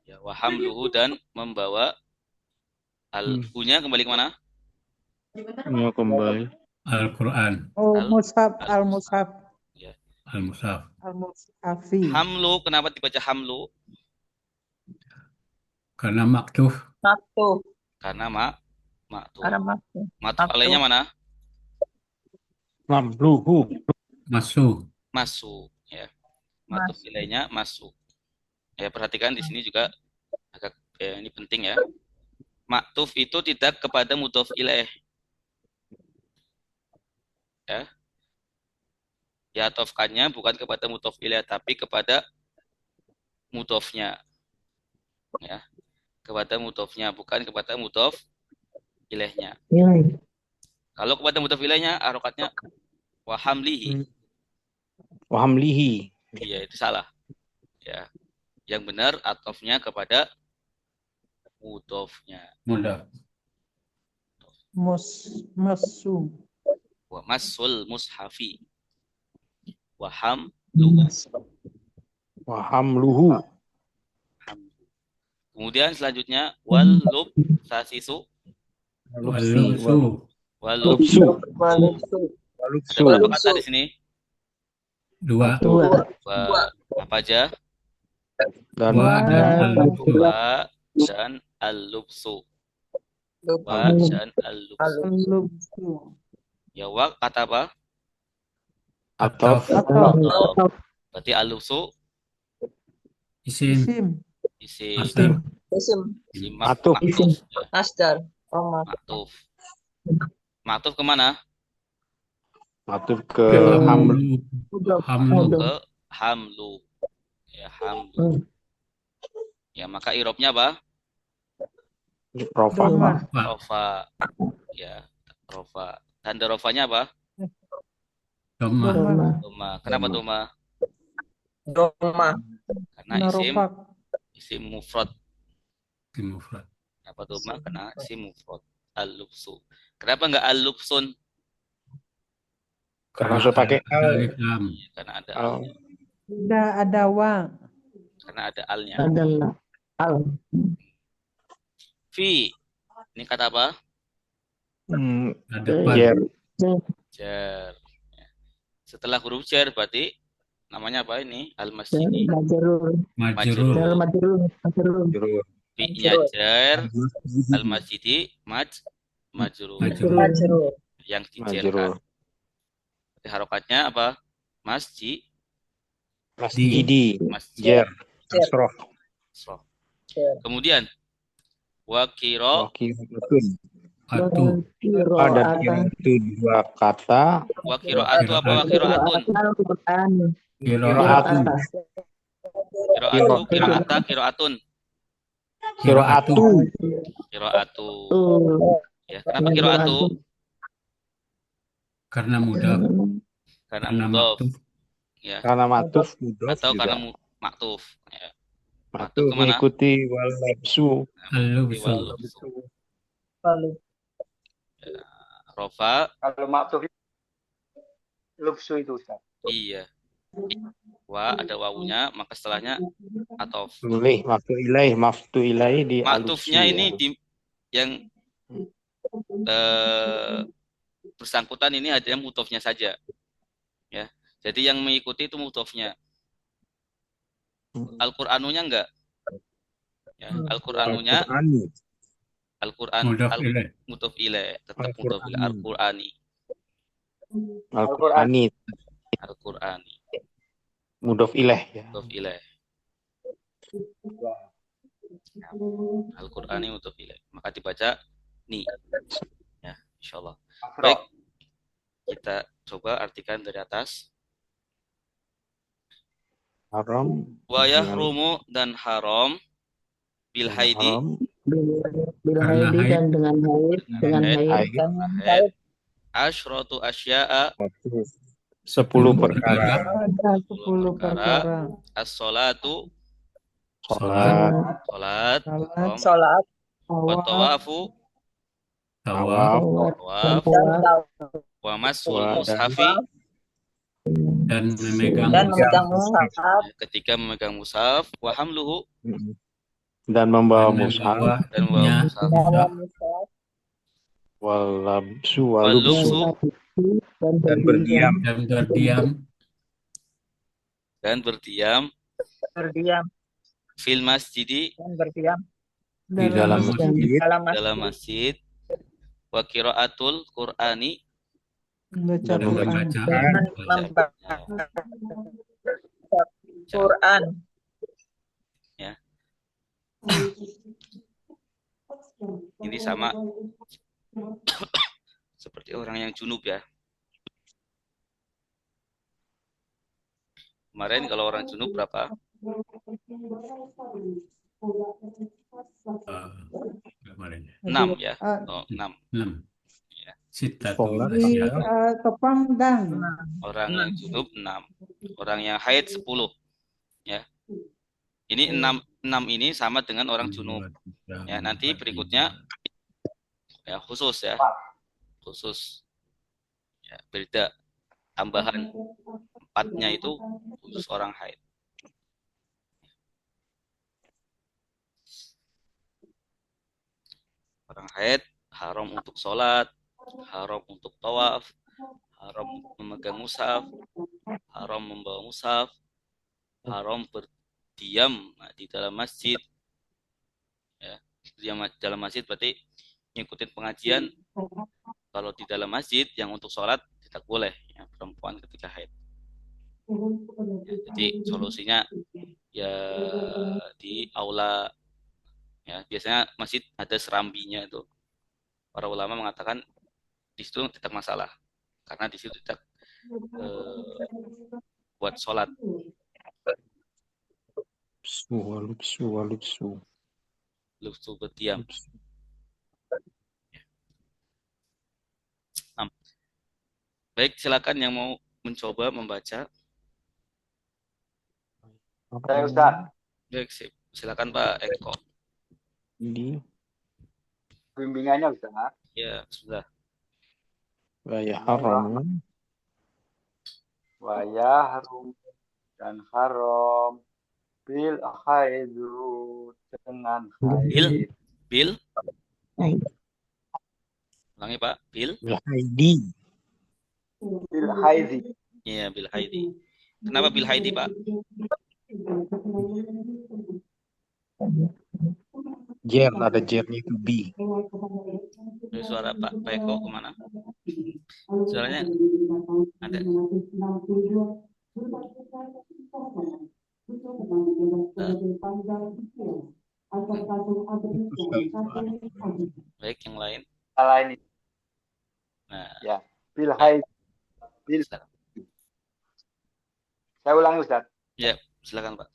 Ya, wa hamluhu dan membawa al-nya kembali ke mana? Mau kembali. Al-Quran. Oh, Al- mushaf, al-mushaf, Ya. Al-Mushaf. al-mushafi. Hamlu, kenapa dibaca hamlu? Karena maktuf. Maktuf. Karena maktuf. Karena maktuf. Maktuf alainya mana? Mamluhu. Masuk. Masuk. Ya. Maktuf ilainya masuk. Ya, perhatikan di sini juga agak ini penting ya. Maktuf itu tidak kepada mudhof ilaih. Ya. Ya, tofkannya bukan kepada mudhof ilaih tapi kepada mudhofnya. Ya. Kepada mudhofnya bukan kepada mudhof ilaihnya. Nilai. Kalau kepada mudhof ilaihnya harokatnya wa hamlihi. Wa hamlihi. Iya, itu salah. Ya. Yang benar atofnya kepada mudhofnya. Mudah. Masu. Wa masul mushafi. Wa hamluhu. Wa hamluhu. Kemudian selanjutnya walub sasisu. Walubsu. Walub. Lubsu. Walubsu. Ada berapa kata di sini? Dua. Dua. Apa aja? Dan Wa dan al-lubsu. Wa dan al-lubsu. Wa dan al-lubsu. Lubsu. Ya wa kata apa? atof. Atau Berarti al-lubsu Isim. isim. isim. Masdar. Isim. Atuf. Maktuf. Ya, Masdar. Oh, maktuf. Maktuf kemana? Atuf ke Hamlu. hamlu. Hamlu. Ke hamlu. Ya, hamlu. Ya, maka irobnya apa? Rofa. Doma. Rofa. Ya, rofa. Tanda rofanya apa? Doma. Doma. Doma. Kenapa doma? Doma. Karena Narofak. isim mufrad. Isim mufrad. Kenapa doma? Karena isim mufrad. Al-lubsu. Kenapa enggak al-lubsun? Karena sudah pakai Ada alif lam. Ya, karena ada al. alnya. Tidak ada wa. Karena ada alnya. Adalah al. Fi. Ini kata apa? Ada Eh, pan. Jer. Jar. Ya. Setelah huruf jar berarti namanya apa ini? Al-masjidi. Majrur. Majrur. Jar majrur. Majrur. Jurur. Fi-nya jar. Al-masjidi majrur. Majrur. Majrur. Yang dijerkan. Majrur. Berarti harokatnya apa? Masjid. Masjidi. Masjid. Jer. Asrof. So. Jar. Kemudian wakiro Wakiratun. Atu. Ada kiratun dua kata. wakiroatu apa wakiroatun? Al-Quran. Kiroatu. Kiroatu kiroata kiroatun Kiroatu. kiroatu. Ya, Betul. kenapa kiroatu? Karena mudah. Karena Karena mudhof. maktuf. Ya, Karena matuf mudof atau karena juga. maktuf. Ya. Matuf kemana? mengikuti wal labsu. Al-lubsu. Lalu. Rofa, Kalau maktuf lubsu itu Ustaz. iya. Wa ada wawunya, maka setelahnya atof. Boleh maftu ilaih di Maktufnya alusi, ini ya. di yang bersangkutan ini ada mudhofnya saja. Ya. Jadi yang mengikuti itu mudhofnya. Al-Qur'anunya enggak. Ya, Al-Qur'anunya Al-Qur'ani. Al-Qur'an Mudhaf ilaih. mudhof ilaih, tetap mudhof ilaih. Al-Qur'ani. Al-Qur'ani. Al-Qur'ani. Al-Qur'ani. Mudof ilaih ya. Mudhof ilaih. Al-Qur'ani mudhof ilaih. Maka dibaca ni. Ya, insyaallah. Baik. Kita coba artikan dari atas. Haram. Wa yahrumu dan haram bil haidi Haram. Bil Karena haidi haid. dan dengan haid. Dengan haid. haid. haid asyratu asya'a 10 perkara. Ada 10 perkara. as-salatu Sholat. salat Salat. Sholat. wa tawafu Tawaf. tawaf Dan tawaf. wa masul Wa- mushafi Dan memegang. Dan memegang mushaf. ketika memegang mushaf wa hamluhu Dan membawa Dan mushaf. membawa- dan membawa nya. mushaf Dalam mushaf. Wal labsu wal wal lubsu Dan berdiam. Dan berdiam. dan berdiam Berdiam. fil masjidi Dan berdiam. Di dalam masjid. Dalam masjid. dalam masjid wa qiraatul qur'ani Membaca Dan Quran. Membaca. Dan membaca Quran. ini sama seperti orang yang junub ya. Kemarin kalau orang junub berapa? Kemarin. 6 ya. Ah, Oh, 6. 6. Sittatu Sholat Di asya. Kepangdang. Orang yang junub 6. Orang yang haid 10. Ya. Ini 6 ini sama dengan orang junub. 2, 3, Ya, nanti 4, berikutnya 5. ya khusus ya. Khusus. Ya, beda tambahan 4-nya itu khusus orang haid. Orang haid haram untuk sholat, haram untuk tawaf, haram memegang mushaf, haram membawa mushaf, haram berdiam di dalam masjid. Ya, diam di dalam masjid berarti ngikutin pengajian. Kalau di dalam masjid yang untuk sholat tidak boleh ya, perempuan ketika haid. Ya, jadi solusinya ya di aula. Ya, biasanya masjid ada serambinya itu. Para ulama mengatakan di situ tidak masalah karena di situ tidak buat sholat. Lubsu. Lubsu berdiam. Nah, baik, silakan yang mau mencoba membaca. Saya Ustaz, Baik, silakan Pak Eko. Di bimbingannya Ustaz. Ya, sudah. wilayah haram. Wa yahrum dan haram bil haidu dengan haid. Bil. Ulangi Pak. Bil. Haidi. Bil haidi. Iya, bil haidi. Kenapa bil haidi Pak? Ada jernya itu bi. Ini suara Pak Eko kemana? Suaranya ada. Baik, yang lain. Salah ini. Nah, Ya, bil haid. Bil. silakan. Saya ulangi Ustaz. Ya, silakan Pak.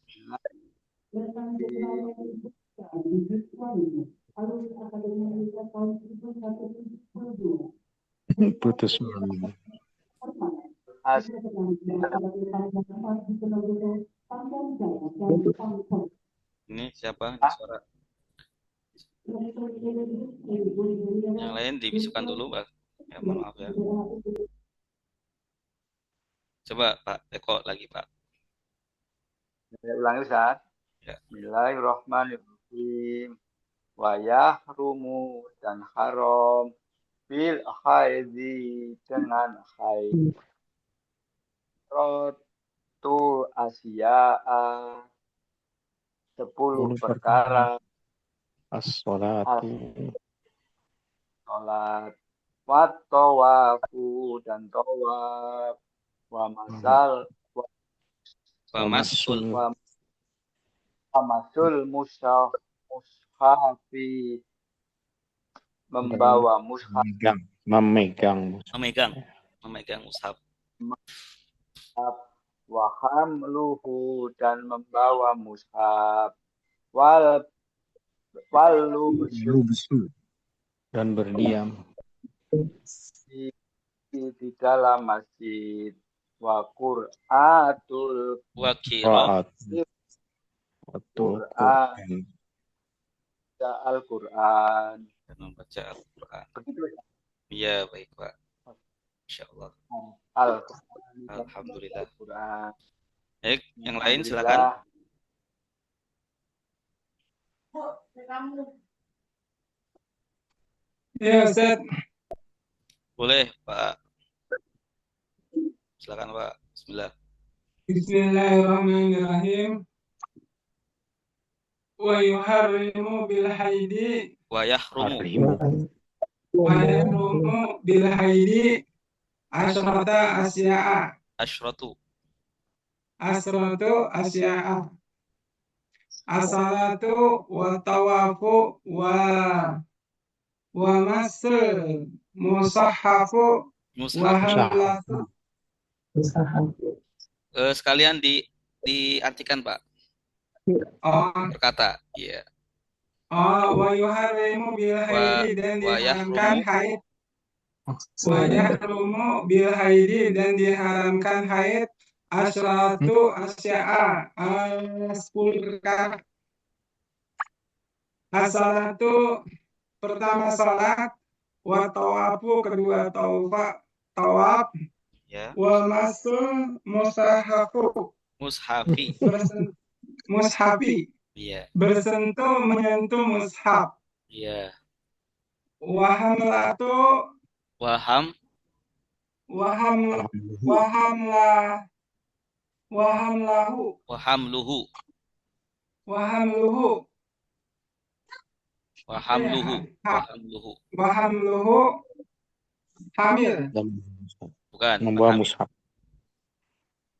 Putus mami. As- Ini siapa? Ini suara. Yang lain dibisukan dulu Pak. Ya, mohon maaf ya. Coba Pak Eko lagi Pak. Saya ulangi Ustaz. Ya. Bismillahirrahmanirrahim. Wa yahrumu dan haram bil haidi dengan haid. Rotu asya'a 10 perkara As-sholatu. sholat. Wa tawafu dan tawaf. Wa masal Pak Masul. wa masul mushafi membawa mushaf Memegang. Memegang mushaf. wa hamluhu dan membawa mushaf wal lubsu Dan berdiam. di dalam masjid wa qur'atul Wakiro. Quran. Al-Quran. Dan membaca Al-Quran. Begitu ya? Iya, baik Pak. Insyaallah. Al-Quran. Alhamdulillah. Al-Quran. Baik, yang lain silakan. Ya Ustaz, Boleh Pak. Silakan Pak. Bismillah. Bismillahirrahmanirrahim. Wa yuharrimu bil haidi Wa yahrumu. wa yahrumu bil haidi asyrata asya'a Asyratu. as-salatu wa tawafu wa masul musahhafu wa Mushaf. hamlatu Sekalian diartikan Pak. oh, Berkata. Iya. wa yuharrimu bil haidi dan Wa diharamkan yahrumu. haid Wa yahrumu bil haidi dan diharamkan haid asyratu asya'a 10 perkara. As-salatu pertama salat, wa tawafu kedua tawaf, Ya. wa masul mushafu Mushafi. mushafi Iya. bersentuh menyentuh mushaf, Iya. wa hamlatu Waham. wa hamlahu Wahamluhu. Wahamluhu Wahamluhu. ha- Wahamluhu. wahamluhu hamil Dan Bukan. membawa Bukan. mushaf.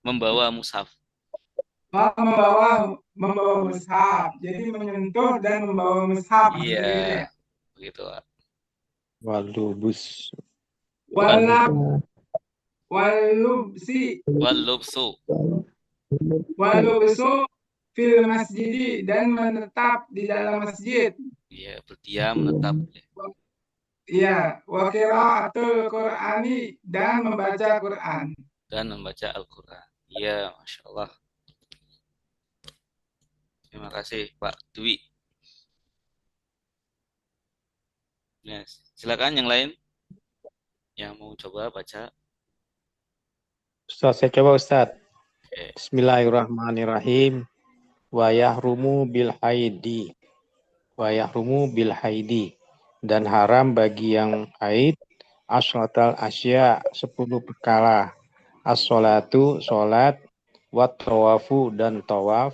Membawa mushaf. membawa mushaf. Jadi menyentuh dan membawa mushaf Iya. berbeda. Begitu. Walubus. Walubsi Walubsu. walubsu fil masjidi dan menetap di dalam masjid. Iya. Berdiam, menetap. Ya, wa qiraatul Qur'ani dan membaca Quran. Dan membaca Al-Quran. Iya. Masya Allah. Terima kasih Pak Dwi. Ya, silakan yang lain yang mau coba baca. Ustaz, saya coba Ustaz. Oke. Bismillahirrahmanirrahim. Wa yahrumu bil haidi. Wa yahrumu bil haidi. Dan haram bagi yang haid asratal asya 10 perkara. As-sholatu sholat, wa tawafu dan tawaf,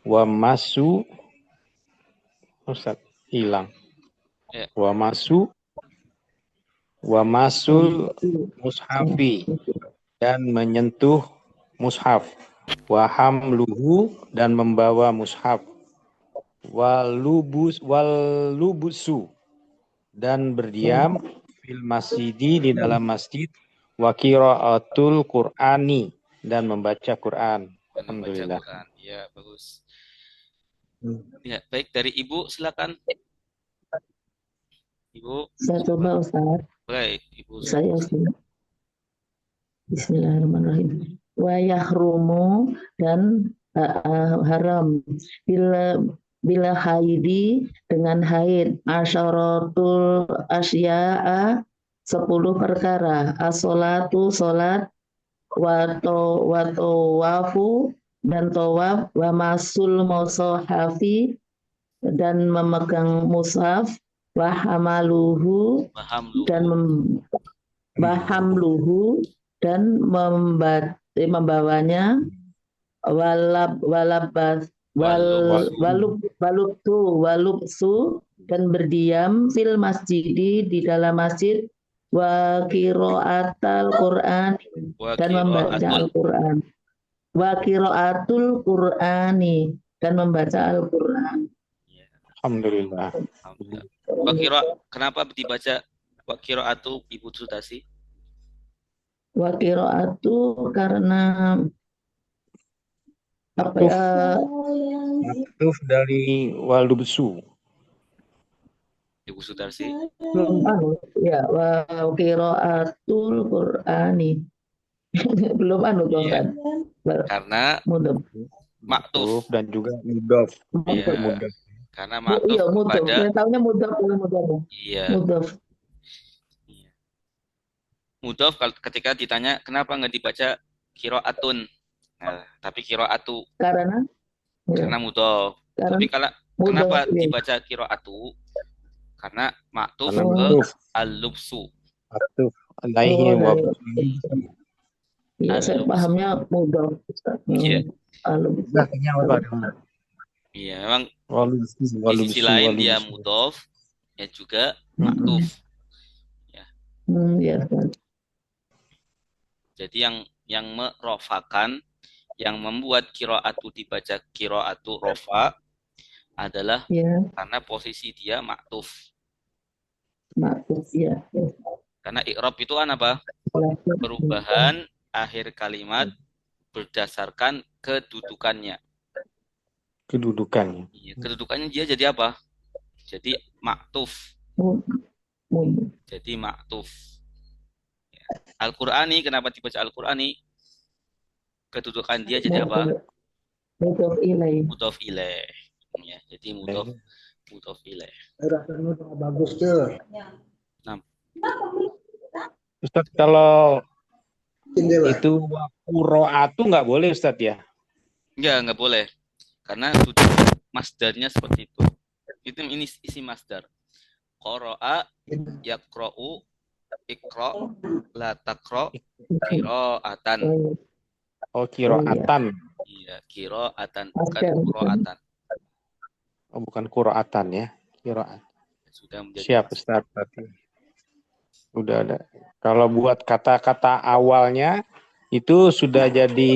wa masu Ustaz hilang. Ya. Wa masul mushafi dan menyentuh mushaf, wa hamluhu dan membawa mushaf, walubusu dan berdiam fil masjidi di dalam masjid, wa qiraatul Qur'ani dan membaca Quran. Dan membaca Alhamdulillah. Quran. Ya, bagus. Ya, baik dari Ibu silakan. Ibu, Saya coba Ustaz. baik Ibu. Saya Bismillahirrahmanirrahim. Wa yahrumu dan haram bila haidi dengan haid asyaratul asya'a 10 perkara. As-sholatu sholat, wa tawafu dan tawaf, wa masul mushafi dan memegang mushaf, wa hamaluhu Wahamluhu. dan bahamluhu dan membawanya, walubsu dan berdiam fil masjidi di dalam masjid, wa qiraatul Qur'an dan membaca Al-Quran, wa qiraatul Qur'ani dan membaca Al-Quran. Alhamdulillah. Kenapa dibaca wa qiraatu Ibu Sutasi? Wa qiraatu karena apa ya? Maktuf dari walubsu. Ibu Sudarsi. Belum ya, wa qiraatul Qur'ani. Belum kan? Karena maktuf dan juga mudhaf. Iya. Karena maktuf iya, mudhaf. kepada Saya tahunya mudhaf. Iya. Mudhaf. Mudhaf ketika ditanya kenapa nggak dibaca qiraatun. Nah, tapi qiraatu. Karena mudhaf. Tapi kenapa dibaca qiraatu? Karena maktuf ke al-lubsu. Maktuf alaihi wa iya, saya pahamnya mudhaf. Iya. Iya, memang di sisi lain dia mudhaf, ya juga maktuf. Ya. Iya. Jadi yang merofakan, yang membuat qiraatu dibaca qiraatu rofa adalah karena posisi dia maktuf. Maktuf, ya. Karena i'rab itu kan apa? Perubahan akhir kalimat berdasarkan kedudukannya. Iya, kedudukannya dia jadi apa? Jadi maktuf. Jadi maktuf. Al-Qur'ani, kenapa dibaca Al-Qur'ani? Kedudukan dia jadi apa? Mudhof ilaih. Mudhof ilaih. Ya, jadi mudhof ilaih. Bagus tuh. Nah, Ustaz, kalau itu qiraatu nggak boleh Ustaz ya? nggak boleh. Karena sudah masdarnya seperti itu. Itu ini isi masdar. Qara'a yaqra'u iqra la taqra qira'atan. Oh, qiraatan. Iya, qira'atan bukan qira'atan. Oh, bukan qiraatan ya. Qiraat. Sudah menjadi Siap Ustaz berarti. Udah ada. Kalau buat kata-kata awalnya itu sudah jadi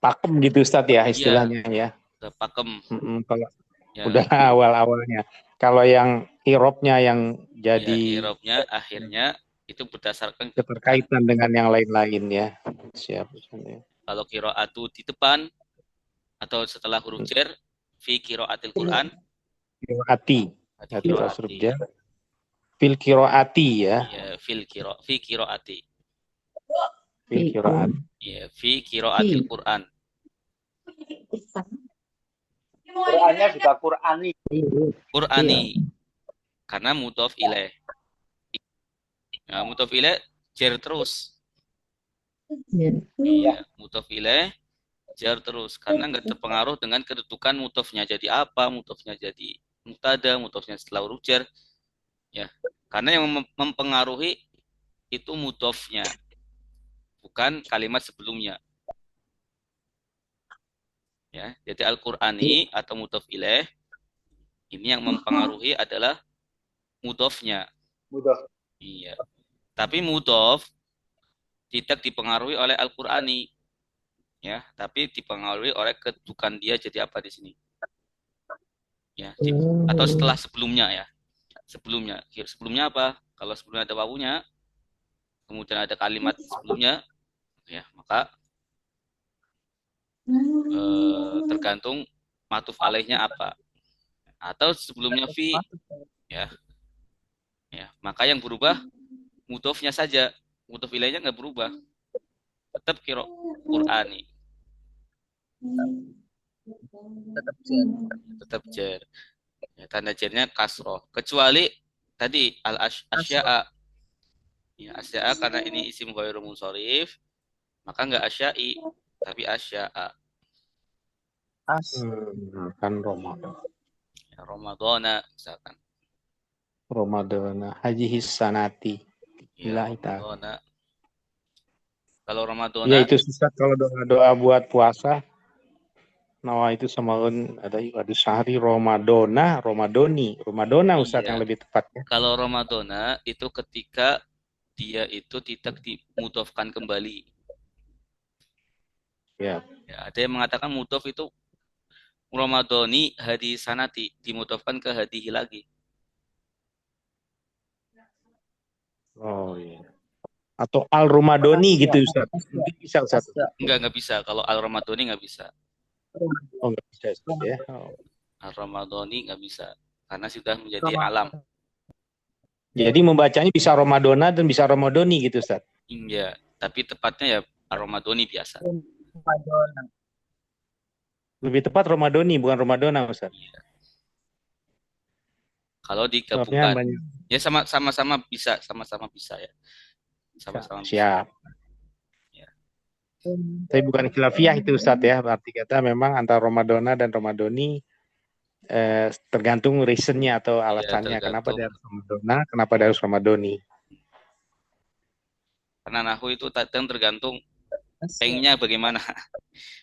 pakem gitu Ustaz ya istilahnya ya. Udah pakem. Kalau Ya, udah awal-awalnya. Kalau yang irobnya yang jadi irobnya akhirnya itu berdasarkan keterkaitan dengan yang lain-lain ya. Siap. Kalau qiraatu di depan atau setelah huruf jar fi qiraatil Quran. Qiraati. Fil qiraati ya. Ya, fi qiraati. Fil qiraat. Ya, fi qiraatil Quran. Qur'annya juga Qur'ani. Qur'ani. Karena mudhof ilaih. Nah, mudhof ilaih jar terus. Iya, mudhof ilaih jar terus karena nggak terpengaruh dengan kedudukan mudhofnya jadi apa, mudhofnya jadi mubtada, mudhofnya setelah huruf jar. Ya, karena yang mempengaruhi itu mudhofnya, bukan kalimat sebelumnya. Ya, jadi Al-Qur'ani atau mudhof ilaih ini yang mempengaruhi adalah mudhofnya. Mudhof. Iya. Tapi mudhof tidak dipengaruhi oleh Al-Qur'ani. Ya, tapi dipengaruhi oleh kedudukan dia jadi apa di sini. Ya, atau setelah sebelumnya ya. Sebelumnya apa? Kalau sebelumnya ada wawunya, kemudian ada kalimat sebelumnya, ya, maka tergantung matuf alaihnya apa. Atau sebelumnya fi, ya. Ya, maka yang berubah mudhofnya saja. Mudhof ilaihnya nggak berubah. Tetap Qur'ani. Tetap jar. Ya, tanda jarnya kasroh. Kecuali tadi al-asya'a. Ya, asya'a karena ini isim ghairu munsharif, maka nggak asya'i, tapi asya'a. Kan Ramadan. Ya, Ramadana misalkan. Ramadana haji hisanati. Ya, Ramadana. Kalau Ramadana. Ya itu Ustaz kalau doa-doa buat puasa. Nawa itu samaun ada sehari Ramadana Ustaz yang lebih tepatnya. Kalau Ramadana itu ketika dia itu tidak dimudhofkan kembali. Ya. Ya, ada yang mengatakan mudhof itu Ramadhani hadi sanati, dimudhofkan ke hadihi lagi. Oh iya. Atau al-Ramadhani gitu Ustaz. Mungkin bisa Ustaz. Enggak bisa. Kalau al-Ramadhani nggak bisa. Oh enggak bisa Ustaz ya. Oh. Al-Ramadhani nggak bisa karena sudah menjadi alam. Jadi membacanya bisa Ramadana dan bisa Ramadhani gitu Ustaz. Iya, tapi tepatnya ya Ramadhani biasa. Lebih tepat Ramadhani bukan Ramadana Ustaz. Iya. Kalau digabungkan ya sama-sama bisa ya. Sama-sama siap. Ya. Tapi bukan khilafiyah itu Ustaz ya. Berarti kata memang antara Ramadana dan Ramadhani tergantung reasonnya atau alasannya kenapa dia harus Ramadana, kenapa dia harus Ramadhani. Karena nahwu itu kadang tergantung pengennya bagaimana.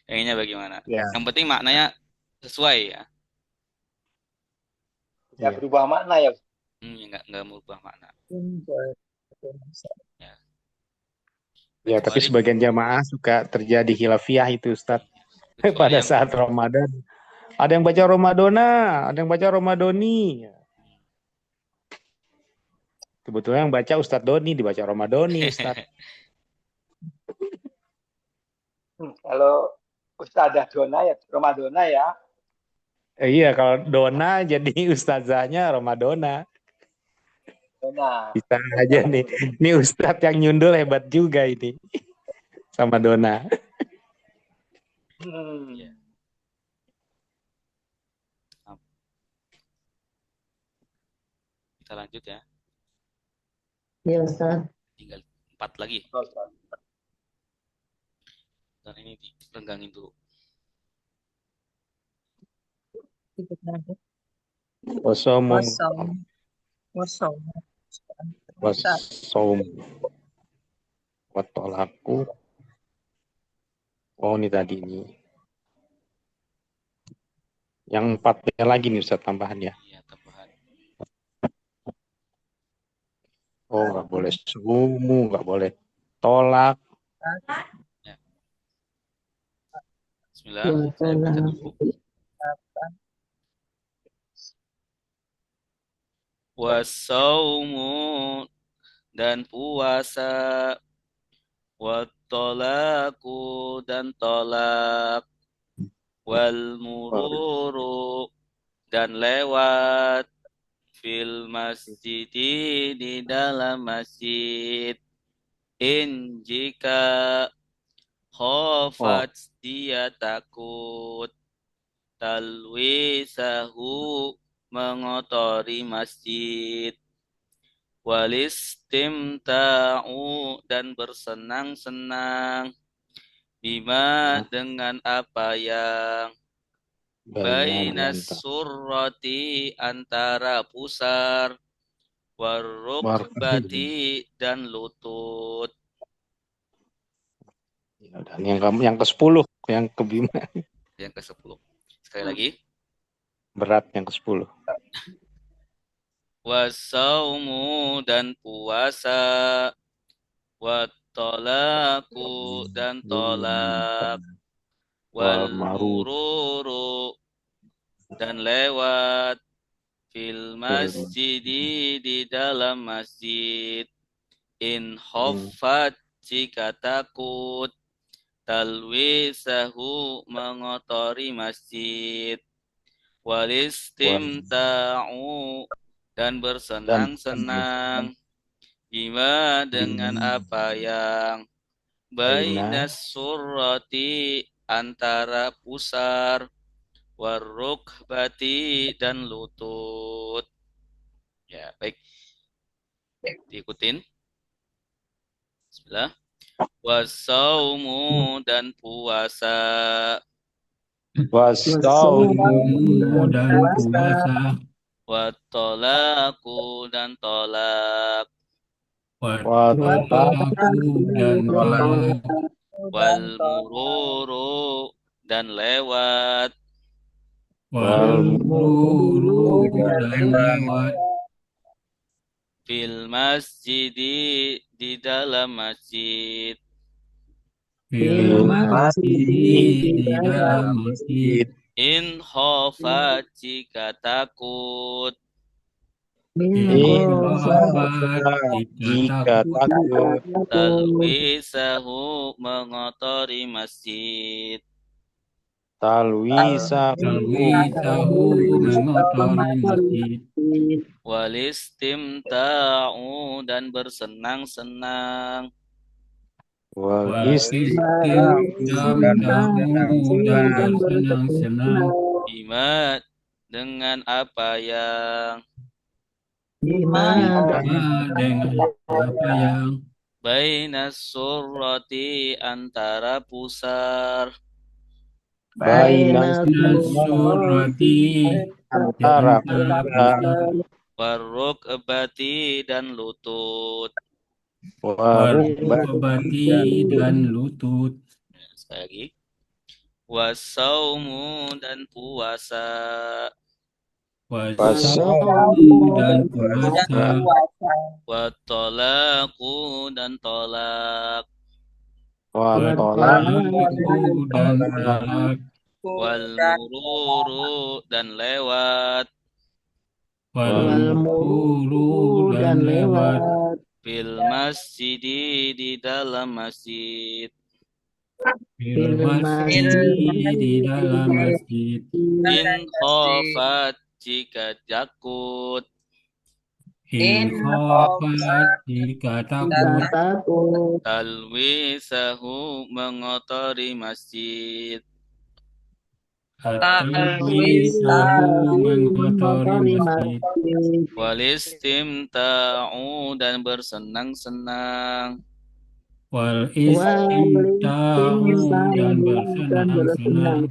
Ya. Yang penting maknanya sesuai ya. Nggak berubah makna ya. Nggak merubah makna. Ya, tapi sebagian jamaah suka terjadi khilafiyah itu Ustaz. Pada saat Ramadan. Ada yang baca Ramadana, ada yang baca Ramadhani. Kebetulan yang baca Ustadz Doni dibaca Ramadhani Ustaz. Kalau Ustadzah Dona ya Ramadana ya. Iya, kalau Dona jadi ustazahnya Ramadana. Dona. Bisa aja nih. Ini Ustadz yang nyundul hebat juga ini. Sama Dona. Ya. Kita lanjut ya. Ya Ustaz. Tinggal 4 lagi. Ustaz. Dan ini direnggangin dulu. Wasomu. Kosong. Wasom. Watolaku. Oh ini tadi ini. Yang 4-nya lagi nih Ustaz tambahan ya. Iya, tambahan. Oh nggak boleh sumu, nggak boleh tolak. Ya. Bismillah, saya baca dulu. Wasaumu dan puasa, wattolaku dan tolak, wal mururu dan lewat, fil masjid di dalam masjid, in jika khofat dia takut, talwisahu mengotori masjid, walistimta'u dan bersenang-senang, bima dengan apa yang bainas surrati antara pusar, warukbati dan lutut. Dan yang ke-10, yang ke-5. Yang ke-10. Sekali lagi. Berat yang ke-10. Wasaumu dan puasa, wattolaku dan tolak, wal mururu dan lewat, fil masjid di dalam masjid, in khofat jika takut, talwisahu mengotori masjid, walistimta'u dan bersenang-senang, bima dengan apa yang bainas surrati antara pusar, warukbati dan lutut. Ya, baik. Diikutin. Bismillah. Wasaumu dan puasa, Saumu dan puasa, wattolaku dan tolak, wattolaku dan tolak, wal mururu dan lewat, wal mururu dan lewat, fil masjid di dalam masjid, fil masjid di dalam masjid, in khofat jika takut, in khofat jika takut, talwisahu mengotori masjid, talwisahu mengotori masjid, walistimta'u dan bersenang-senang, walistimta'u dan bersenang-senang, bima dengan apa yang dengan apa yang bainas surrati antara pusar, Bainas surrati antara pusar, warukbati dan lutut. warukbati dan lutut. Sekali lagi. Wasaumu dan puasa, wasaumu dan puasa, wattolaku dan tolak, wattolaku dan tolak, wal mururu dan lewat, wal mururu dan lewat, fil masjid di dalam masjid, fil masjid di dalam masjid, in khofat jika takut, In khofat jika takut. takut. Talwisahu mengotori masjid. At-talwisahu mengotori masjid. Walistimta'u dan bersenang-senang. Wal istimtahu dan bersenang-senang.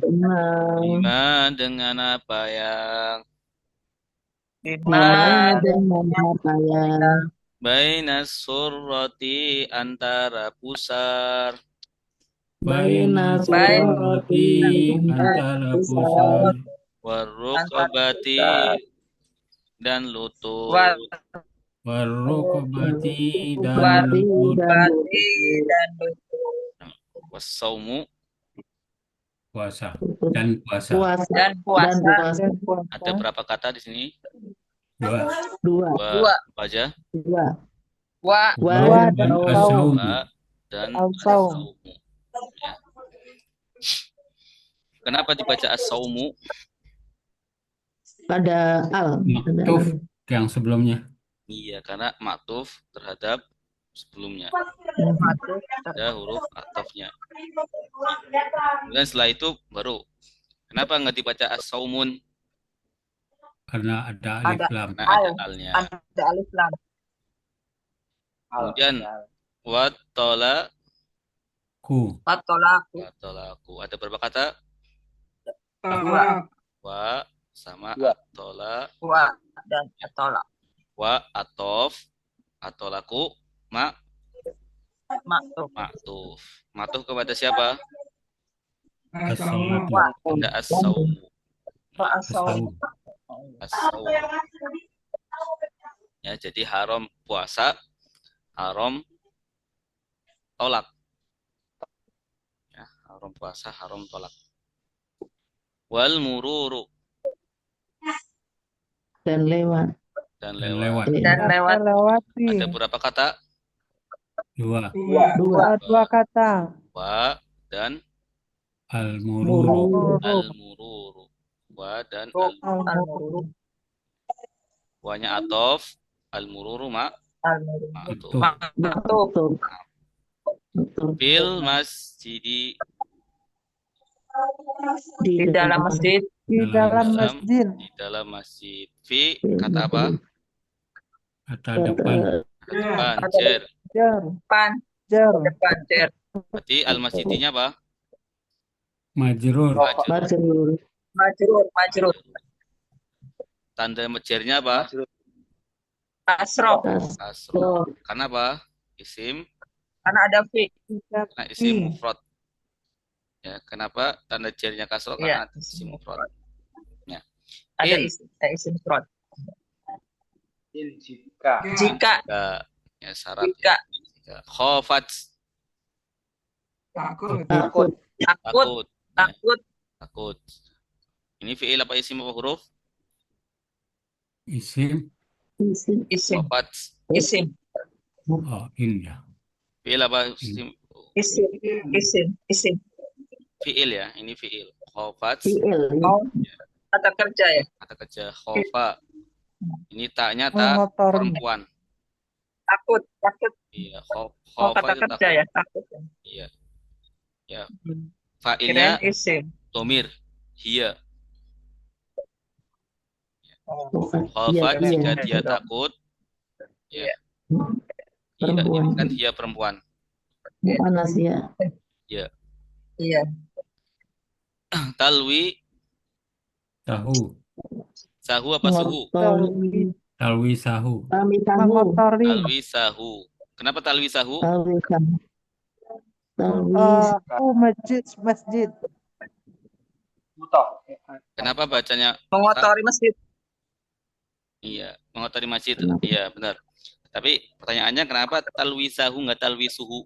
Bima dengan apa yang Bima dengan apa yang Bainas surrati antara pusar. Baina surrati antara pusar. Warrukabati dan lutut. Warrukabati dan lutut. Wassaumu Puasa dan puasa. dan puasa. ada berapa kata di sini? Dua. Dua. Apa aja? Wa Dan as-saum. Wa dan As-saum. as-saumu. Ya. Kenapa dibaca as-saumu? pada al. Maktuf yang sebelumnya. Iya, karena maktuf terhadap sebelumnya. Ada huruf atofnya. Kemudian setelah itu baru. Kenapa nggak dibaca as-saumun? Karena ada alif lam. Karena ada alnya. Ada alif lam. Kemudian watolaku. Fatolaku. Ada berapa kata? Tolak. Wa sama atola. Wa dan atolak. Wa atof. Atolaku. Maktuf. Maktuf kepada siapa? As-salatu. Ada as-saumu. Wa as-saum. As-saumu. Ya, jadi haram puasa, haram tolak. Ya, haram puasa, haram tolak. Wal mururu Dan lewat. dan Dan lewat. lewat. Dan lewat. Lewati. Ada berapa kata? Dua. Dua kata. Wa dan Al-mururu. al-mururu. Wa dan al-mururu. Al-mururu. Wanya atof, al-mururu Al-mururu. maktuf. Maktuf. Betul. Fil masjidi Di dalam masjid. Di dalam masjid. di dalam masjid. Fi kata apa? Kata depan. Depan Ada jer. Jar. depan. Jar. Depan cer. Berarti al-masjidinya apa? Majrur. Majrur. Majrur. Tanda mejernya apa? Asroh. Kasroh. Karena apa? Isim. Karena ada fi. Karena isim mufrad. Ya, kenapa tanda jernya kasroh? Karena Iya. isim mufrad. Ya. Ada In. isim mufrad. Jika. Jika. Ya, syarat. Jika. Ya. Khofat. Takut. Takut. Takut. Takut. Takut. Takut. Ini fi'il apa isim apa huruf? Isim. Isim. Khofat. Isim. Oh, in ya. Fi'il apa isim? Isim. Fi'il ya. Ini fi'il. Khofat. Oh, kata kerja ya. Kata kerja khofa. Ini taknya tak Mengotori. perempuan. Takut. Iya, Oh, khofa kata itu kerja takut. ya. Takut. Iya. Ya. Kirain Fa'ilnya isim. domir. Hiya. Oh. Khofat Iya. jika dia takut. Ya. Iya, Perempuan. ini kan dia perempuan. Panas ya. Iya. Talwi, Tahu. sahu apa suhu? Mengotori. Talwi sahu. Kami tahu. Mengotori. Talwi sahu. Kenapa talwi sahu? Tahu kamu. Tahu. Masjid. Butoh. Kenapa bacanya? Mengotori masjid. Iya, mengotori masjid. Iya, benar. Tapi pertanyaannya kenapa talwi sahu nggak talwi suhu?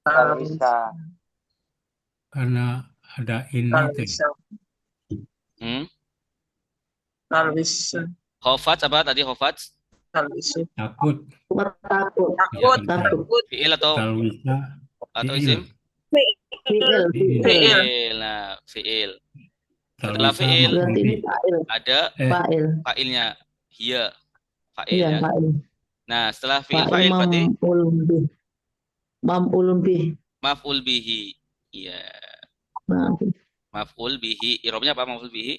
Kalau bisa. Karena ada ini teh. Talwis. Khofat apa tadi khofat? Talwis. Takut. Takut. Takut. Fi'il atau Talwisa. isim? Fi'il. Fi'il. Nah, fi'il. Setelah Talwisa fi'il Berarti ini maf'ul fa'il. ada Fa'il. fa'ilnya. Hiya fa'il Iya, ya. fa'il. Nah, setelah fi'il Fa'il fa'il berarti mam'ulun bih. Mam'ulun bih. maf'ul bihi. Iya, Nah, maf'ul bihi. Irobnya apa maf'ul bihi?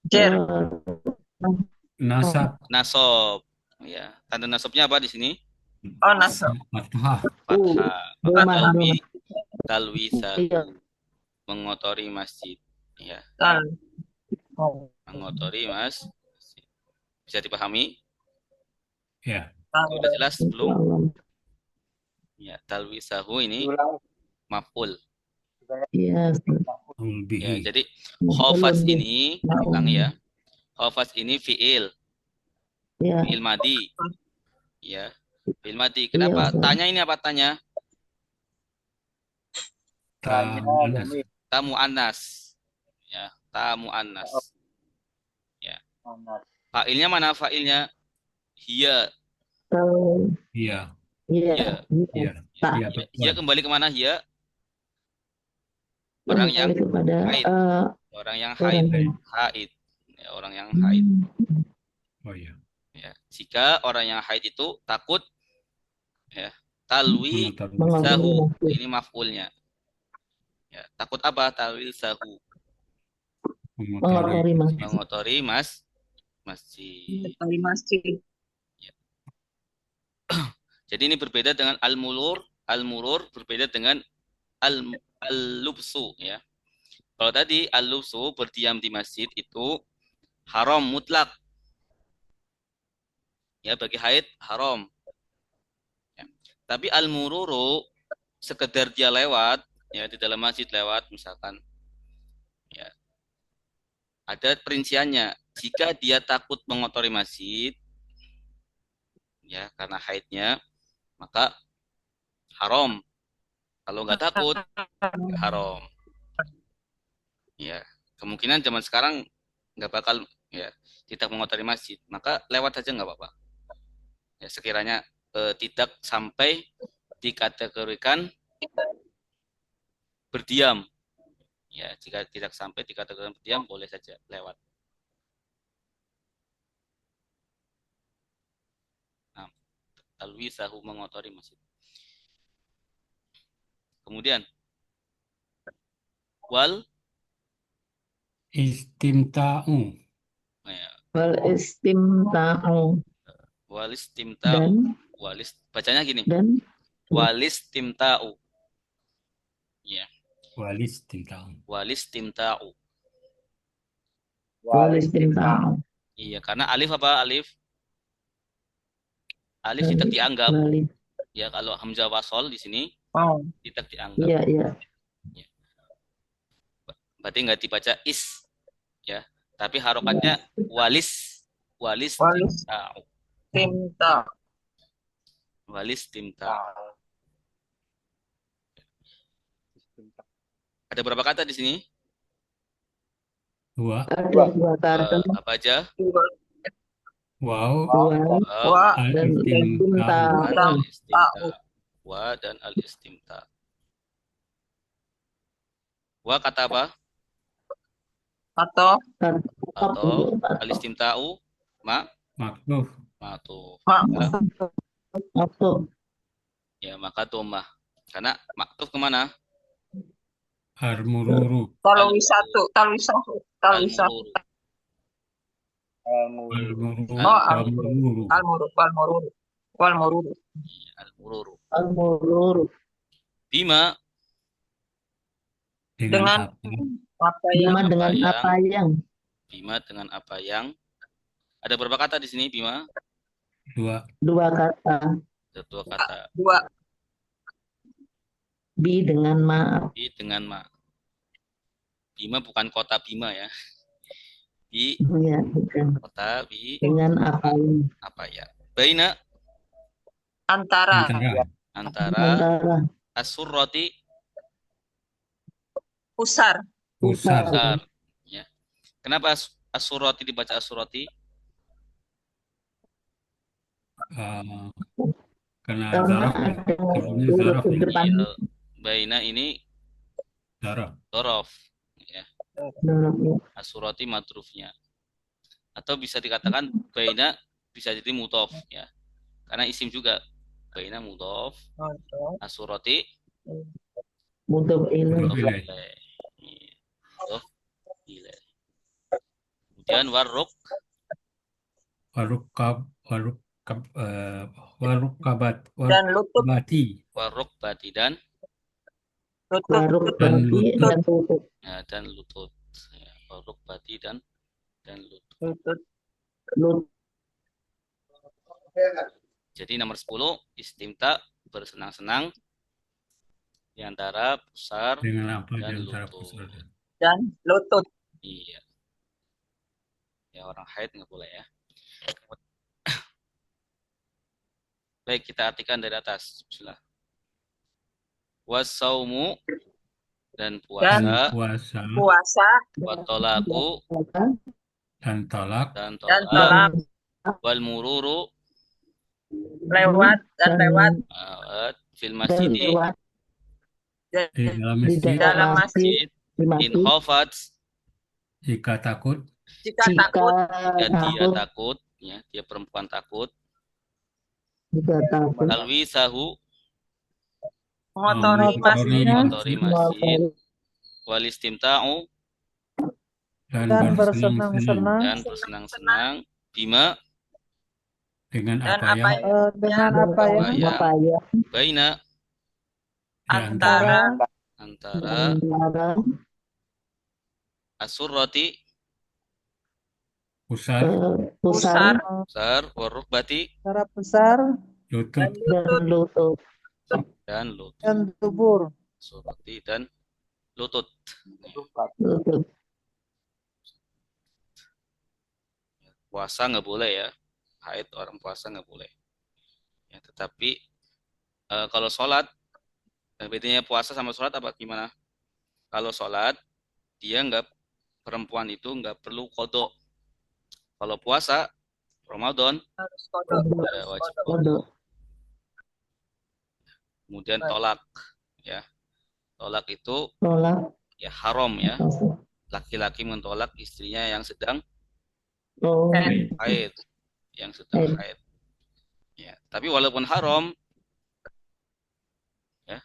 Jer. Nasab. Nasob. Ya, tanda nasobnya apa di sini? Oh, nasab. Fathah. Fathah. Maka Domah, talwi domah. talwisahu Iya. mengotori masjid. Ya, Tal. Oh. mengotori masjid. Bisa dipahami? Ya. Sudah jelas belum? Allah. Ya, talwisahu ini Diulang. maf'ul. Iya. Maf'ul Ya, bihi. jadi Mam'ulun khofas bih. ini ulangi ya. Khofas ini fi'il, Iya. fi'il madi. Ya, fi'il madi. Iya, Kenapa? Ustaz. Tanya ini apa tanya? Tanya Anas. ini. Tamu anas. Ya, tamu anas. Ya. Anas. Fa'ilnya mana fa'ilnya? Hiya. Kalau Iya. iya, Hiya. Iya. Tak. Iya, Hiya betul. kembali kemana hiya? Orang yang Kembali kepada haid. Orang yang orang haid. yang Haid. Ya, orang yang haid. Oh iya. Ya. Jika orang yang haid itu takut ya, talwi Mengotori. mengotori sahu. masjid. Ini maf'ulnya. Ya, takut apa? Talwi sahu. Mengotori. Mengotori masjid. Mengotori masjid. Di masjid. Jadi ini berbeda dengan al-mulur. Al-murur berbeda dengan al-lubsu ya. Kalau tadi al-lubsu berdiam di masjid itu haram mutlak. Ya, bagi haid haram. Ya. Tapi al-mururu sekedar dia lewat ya di dalam masjid lewat misalkan. Ya. Ada perinciannya. Jika dia takut mengotori masjid ya karena haidnya maka haram. Kalau nggak takut nggak haram. Ya, kemungkinan zaman sekarang nggak bakal ya tidak mengotori masjid, maka lewat saja nggak apa-apa. Ya, sekiranya tidak sampai dikategorikan berdiam. Ya, jika tidak sampai dikategorikan berdiam boleh saja lewat. Nah, talwisahu mengotori masjid. Kemudian wal Istimta'u. ya, Wal istimta'u. walis timta'u. Dan Walis bacanya gini. dan Walis timta'u. Ya, Walis timta'u. walis timta'u. wal istimta'u. Iya, karena alif apa? Alif tidak dianggap. Balik. Ya, kalau hamzah wasol di sini Oh. tidak dianggap. Iya, iya. Berarti nggak dibaca is, ya. Tapi harokatnya walis, walis Walis. timta'u, Timta. walis timta'u. Ada berapa kata di sini? Dua. Ada dua kata. Apa aja? Wow. Dua Wa. dan Al-istimta'u. istimta'u. Al-istimta. Wa dan al-istimta. Wa kata apa? Atau. Atau al-istimta'u Maktuf. matu. Ma. Atau Ya, maka domah. Karena maktuf kemana? Al-mururu. Talwi satu. Talwi satu. Talwi satu. Al-mururu. Al-mururu. Oh, Al-mururu. Al-murur. Wal-murur. Wal-murur. Al-mururu. al-murur. Bima Dengan apa? apa yang Bima dengan yang- apa yang Bima dengan apa yang ada berapa kata di sini Bima? Dua. dua kata. Ada dua kata. dua. Bi dengan ma. Bi dengan ma. Bima bukan kota Bima ya. Bi Ya, bukan. kota bi Dengan apa yang apa ya? Baina Antara. Antara. antara antara as-surrati Pusar. Pusar. besar. Ya. Kenapa as-surrati dibaca as-surrati? Karena karena zaraf ya. ada Sebelumnya huruf zaraf di ya. depan. Iya. Baina ini Zaraf. dorof. Ya. Hurufnya. As-surrati madrufnya. atau bisa dikatakan baina bisa jadi mudhof ya. Karena isim juga baina mudhof, asurati Mudhof ilaih. Mudhof ilaih. ilaih. Mudhof ilaih. Kemudian warruk Warukab, warukab, warukabat, Dan lutut. warukabati, bati dan Lutut. Waruk dan bati lutut. dan lutut. ya, dan lutut. Ya, warruk bati dan lutut. Lutut. Lutut. Jadi nomor 10 istimta bersenang-senang di antara pusar Dengan apa di dan antara lutut. pusar dan Dan lutut. Iya. Ya orang haid nggak boleh ya. Baik, kita artikan dari atas. Bismillah. Wasaumu dan puasa, puasa Puasa watolaku dan tolak dan dan tolak, tolak wal mururu lewat dan lewat fil Dan masjidi lewat di dalam di masjid dalam masjid di in masjid. khofat jika takut jika takut jika dia takut, takut ya, dia perempuan takut, jika takut alwi sahu mengotori masjid mengotori masjid, wal istimta'u dan Dan bersenang-senang bersenang-senang dan bersenang-senang bima dengan dan apa yang dengan apa ya? apa ya baina di antara antara antara antara asurrati pusar, pusar pusar, warukbati Secara besar lutut, dan lutut. dan lutut. dan tubur. Surati dan lutut. Lutut. Puasa nggak boleh ya. Haid orang puasa nggak boleh. Ya, tetapi kalau sholat, bedanya puasa sama sholat apa gimana? Kalau sholat, dia nggak, perempuan itu nggak perlu kodok. Kalau puasa, Ramadan, harus kodok. wajib kodok. Kodok. Kemudian tolak, ya. Tolak itu Tolak. ya haram ya. Laki-laki mentolak istrinya yang sedang Oh, haid, yang sedang haid. Ya, tapi walaupun haram, ya,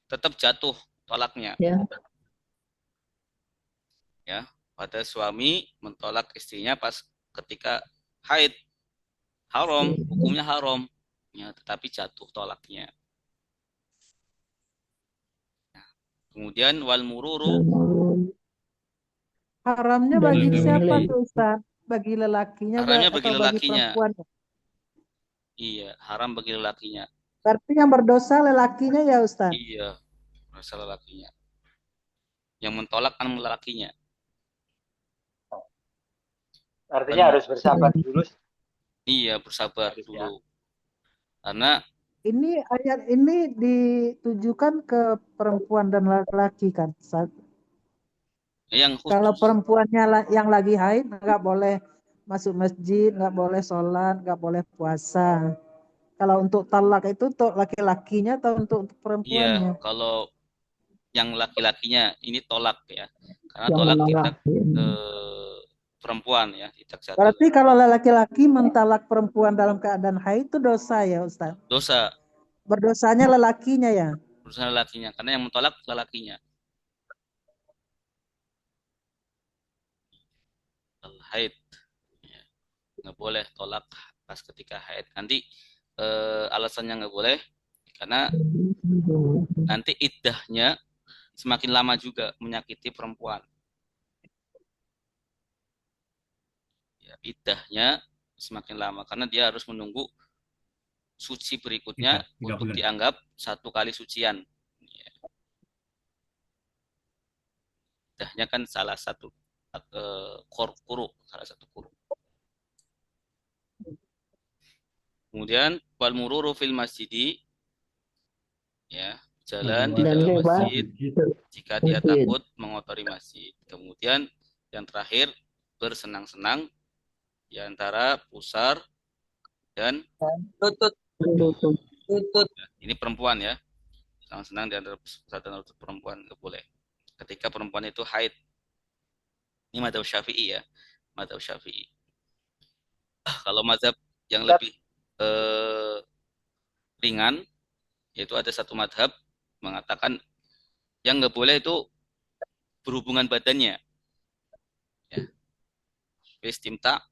tetap jatuh tolaknya. ya. Ya, pada suami mentolak istrinya pas ketika haid, haram, hukumnya haram. Ya, tetapi jatuh tolaknya. Ya. Kemudian wal mururu Haramnya Dan bagi siapa lelaki. tuh Ustaz? Bagi lelakinya Haramnya bagi atau bagi lelakinya. perempuannya? Iya, haram bagi lelakinya. Berarti yang berdosa lelakinya ya Ustaz? Iya, merasa lelakinya. Yang mentolak kan lelakinya. Artinya harus bersabar dulu. Iya, bersabar Harusnya. dulu. Karena Ini ayat ini ditujukan ke perempuan dan laki-laki kan Ustaz? yang khusus, Kalau perempuannya yang lagi haid nggak boleh masuk masjid, nggak boleh sholat, nggak boleh puasa. Kalau untuk talak itu untuk laki-lakinya atau untuk iya, perempuannya? kalau yang laki-lakinya ini tolak ya. Karena yang tolak menolak. tidak perempuan ya, tidak satu. Berarti kalau laki-laki mentalak perempuan dalam keadaan haid itu dosa ya Ustaz? Dosa Berdosanya lelakinya ya? berusaha lelakinya, karena yang mentolak lelakinya. Haid, ya. Nggak boleh tolak pas ketika haid. Nanti alasannya nggak boleh karena nanti iddahnya semakin lama juga menyakiti perempuan. Ya, iddahnya semakin lama karena dia harus menunggu suci berikutnya 3 untuk bulan. dianggap 1 kali sucian. Ya. Iddahnya kan salah satu kuru, salah satu kuru. Kemudian wal mururu fil masjidi, ya, jalan di Dan dalam lewat masjid jika dia masjid. takut mengotori masjid. Kemudian yang terakhir bersenang-senang di antara pusar dan Lutut. Lutut. Lutut. ini perempuan ya. Senang-senang di antara pusar dan lutut perempuan nggak boleh. Ketika perempuan itu haid. Ini madzhab Syafi'i ya. Madzhab Syafi'i. Kalau mazhab yang Ustaz, lebih ringan, yaitu ada satu mazhab mengatakan yang nggak boleh itu berhubungan badannya, ya. Istimta,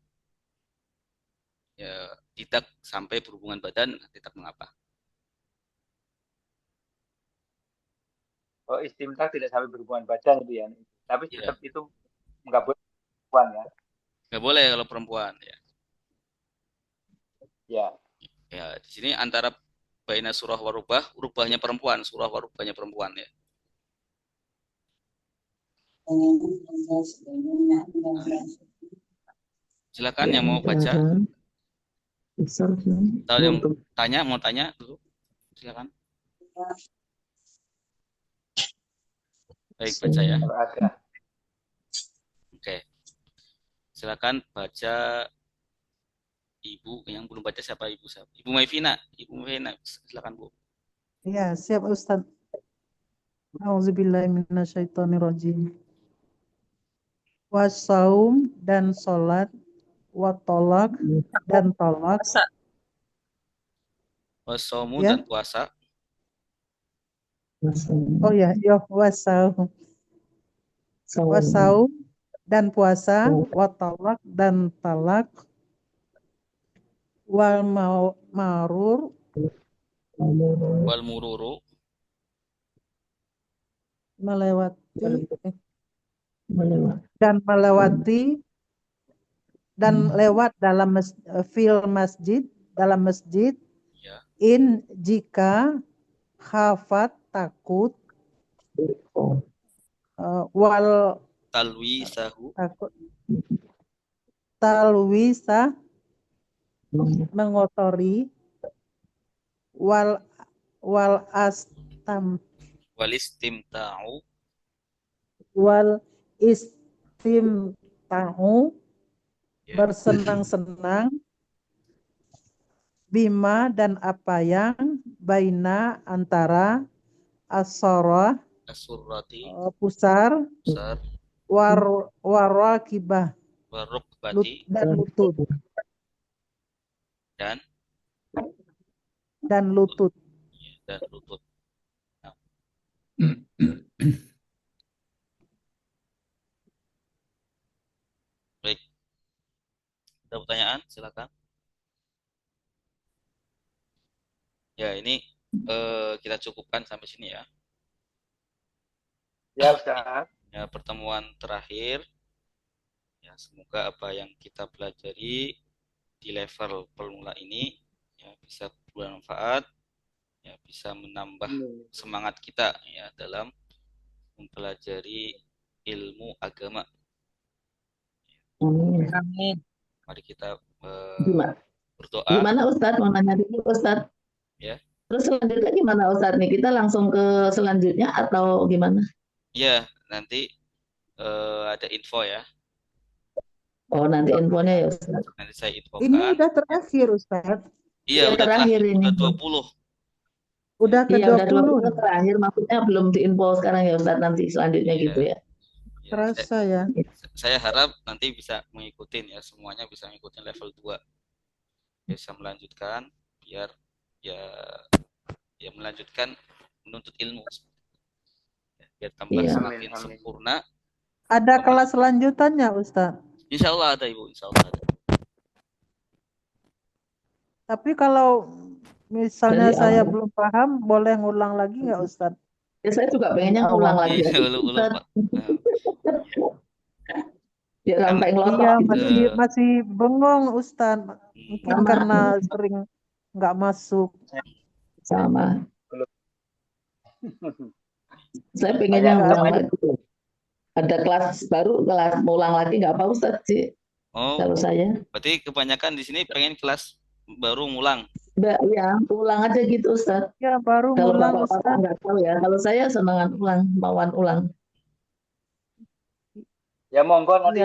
ya, tidak sampai berhubungan badan, tidak mengapa. oh istimta tidak sampai berhubungan badan itu ya. Tapi Ya, tetap itu nggak boleh perempuan ya. nggak boleh kalau perempuan, ya. Ya. Ya, di sini antara baina surah warubah, rubahnya perempuan, surah warubahnya perempuan, ya. Silakan yang mau baca atau yang mau tanya dulu, silakan. Baik, baca ya. Kalau ada. Oke, silakan baca. Ibu yang belum baca siapa ibu? Ibu Maivina, silakan Bu. Ya, siap Ustaz. Auzubillahiminasyaitonirrajim. Wasaum dan sholat, watolak dan tolak. Puasa. Wasomu Ya. dan puasa. Oh ya, wasaum. Wasaum dan puasa, watolak dan talak, wal marur Wal mururu. melewati dan lewat dalam fil masjid, dalam masjid, Ya. in jika khafat takut, wal Talwisahu. takut talwisa mengotori, wal astam Wal istimta'u. wal istimta'u Ya. bersenang-senang, bima dan apa yang baina antara asorah Asurrati. pusar, Besar. warakibah Warukbati. dan lutut Dan lutut. dan lutut. Nah. Baik. Ada pertanyaan? Silakan. Ya, ini kita cukupkan sampai sini ya. Ya Ustaz. Ya, pertemuan terakhir. Ya, semoga apa yang kita pelajari di level pemula ini ya bisa bermanfaat, ya bisa menambah semangat kita ya dalam mempelajari ilmu agama. Amin. Mari kita berdoa. Gimana Ustadz? Mau nanya dulu Ustadz. Ya. Terus selanjutnya gimana Ustadz nih? Kita langsung ke selanjutnya atau gimana? Ya, nanti ada info ya. Oh, nanti infonya ya Ustadz. Nanti saya infokan. Ini udah terakhir Ustadz. Iya, udah terakhir ini. Udah 20. Udah ke Iya, 20. udah 20 terakhir, maksudnya belum diinfo sekarang ya Ustadz, nanti selanjutnya Iya. gitu ya. Terasa ya. Saya harap nanti bisa mengikutin ya, semuanya bisa mengikutin level 2. Bisa melanjutkan biar ya melanjutkan menuntut ilmu. Biar tambah Iya. semakin Amin. sempurna. Ada kelas selanjutannya Ustadz. Insya Allah ada Ibu, insya Allah ada. Tapi kalau misalnya Dari saya awal. belum paham, boleh ngulang lagi nggak Ustadz? Ya, saya juga pengennya pulang lagi. Iya, ulul Pak. Ya sampai ngelotok Iya, gitu. masih bengong Ustadz. Mungkin Sama. karena sering nggak masuk. Sama. Saya Banyak pengennya ngulang namanya. lagi. Ada kelas baru, kelas ngulang lagi nggak apa Ustadz sih. Oh, Kalau saya. berarti kebanyakan di sini pengen kelas baru ngulang. Mbak, ya ulang aja gitu Ustadz. Ya baru Kalau ngulang Bapak-bapak Ustadz. nggak tahu ya. Kalau saya senangan ulang, mauan ulang. Ya monggo nanti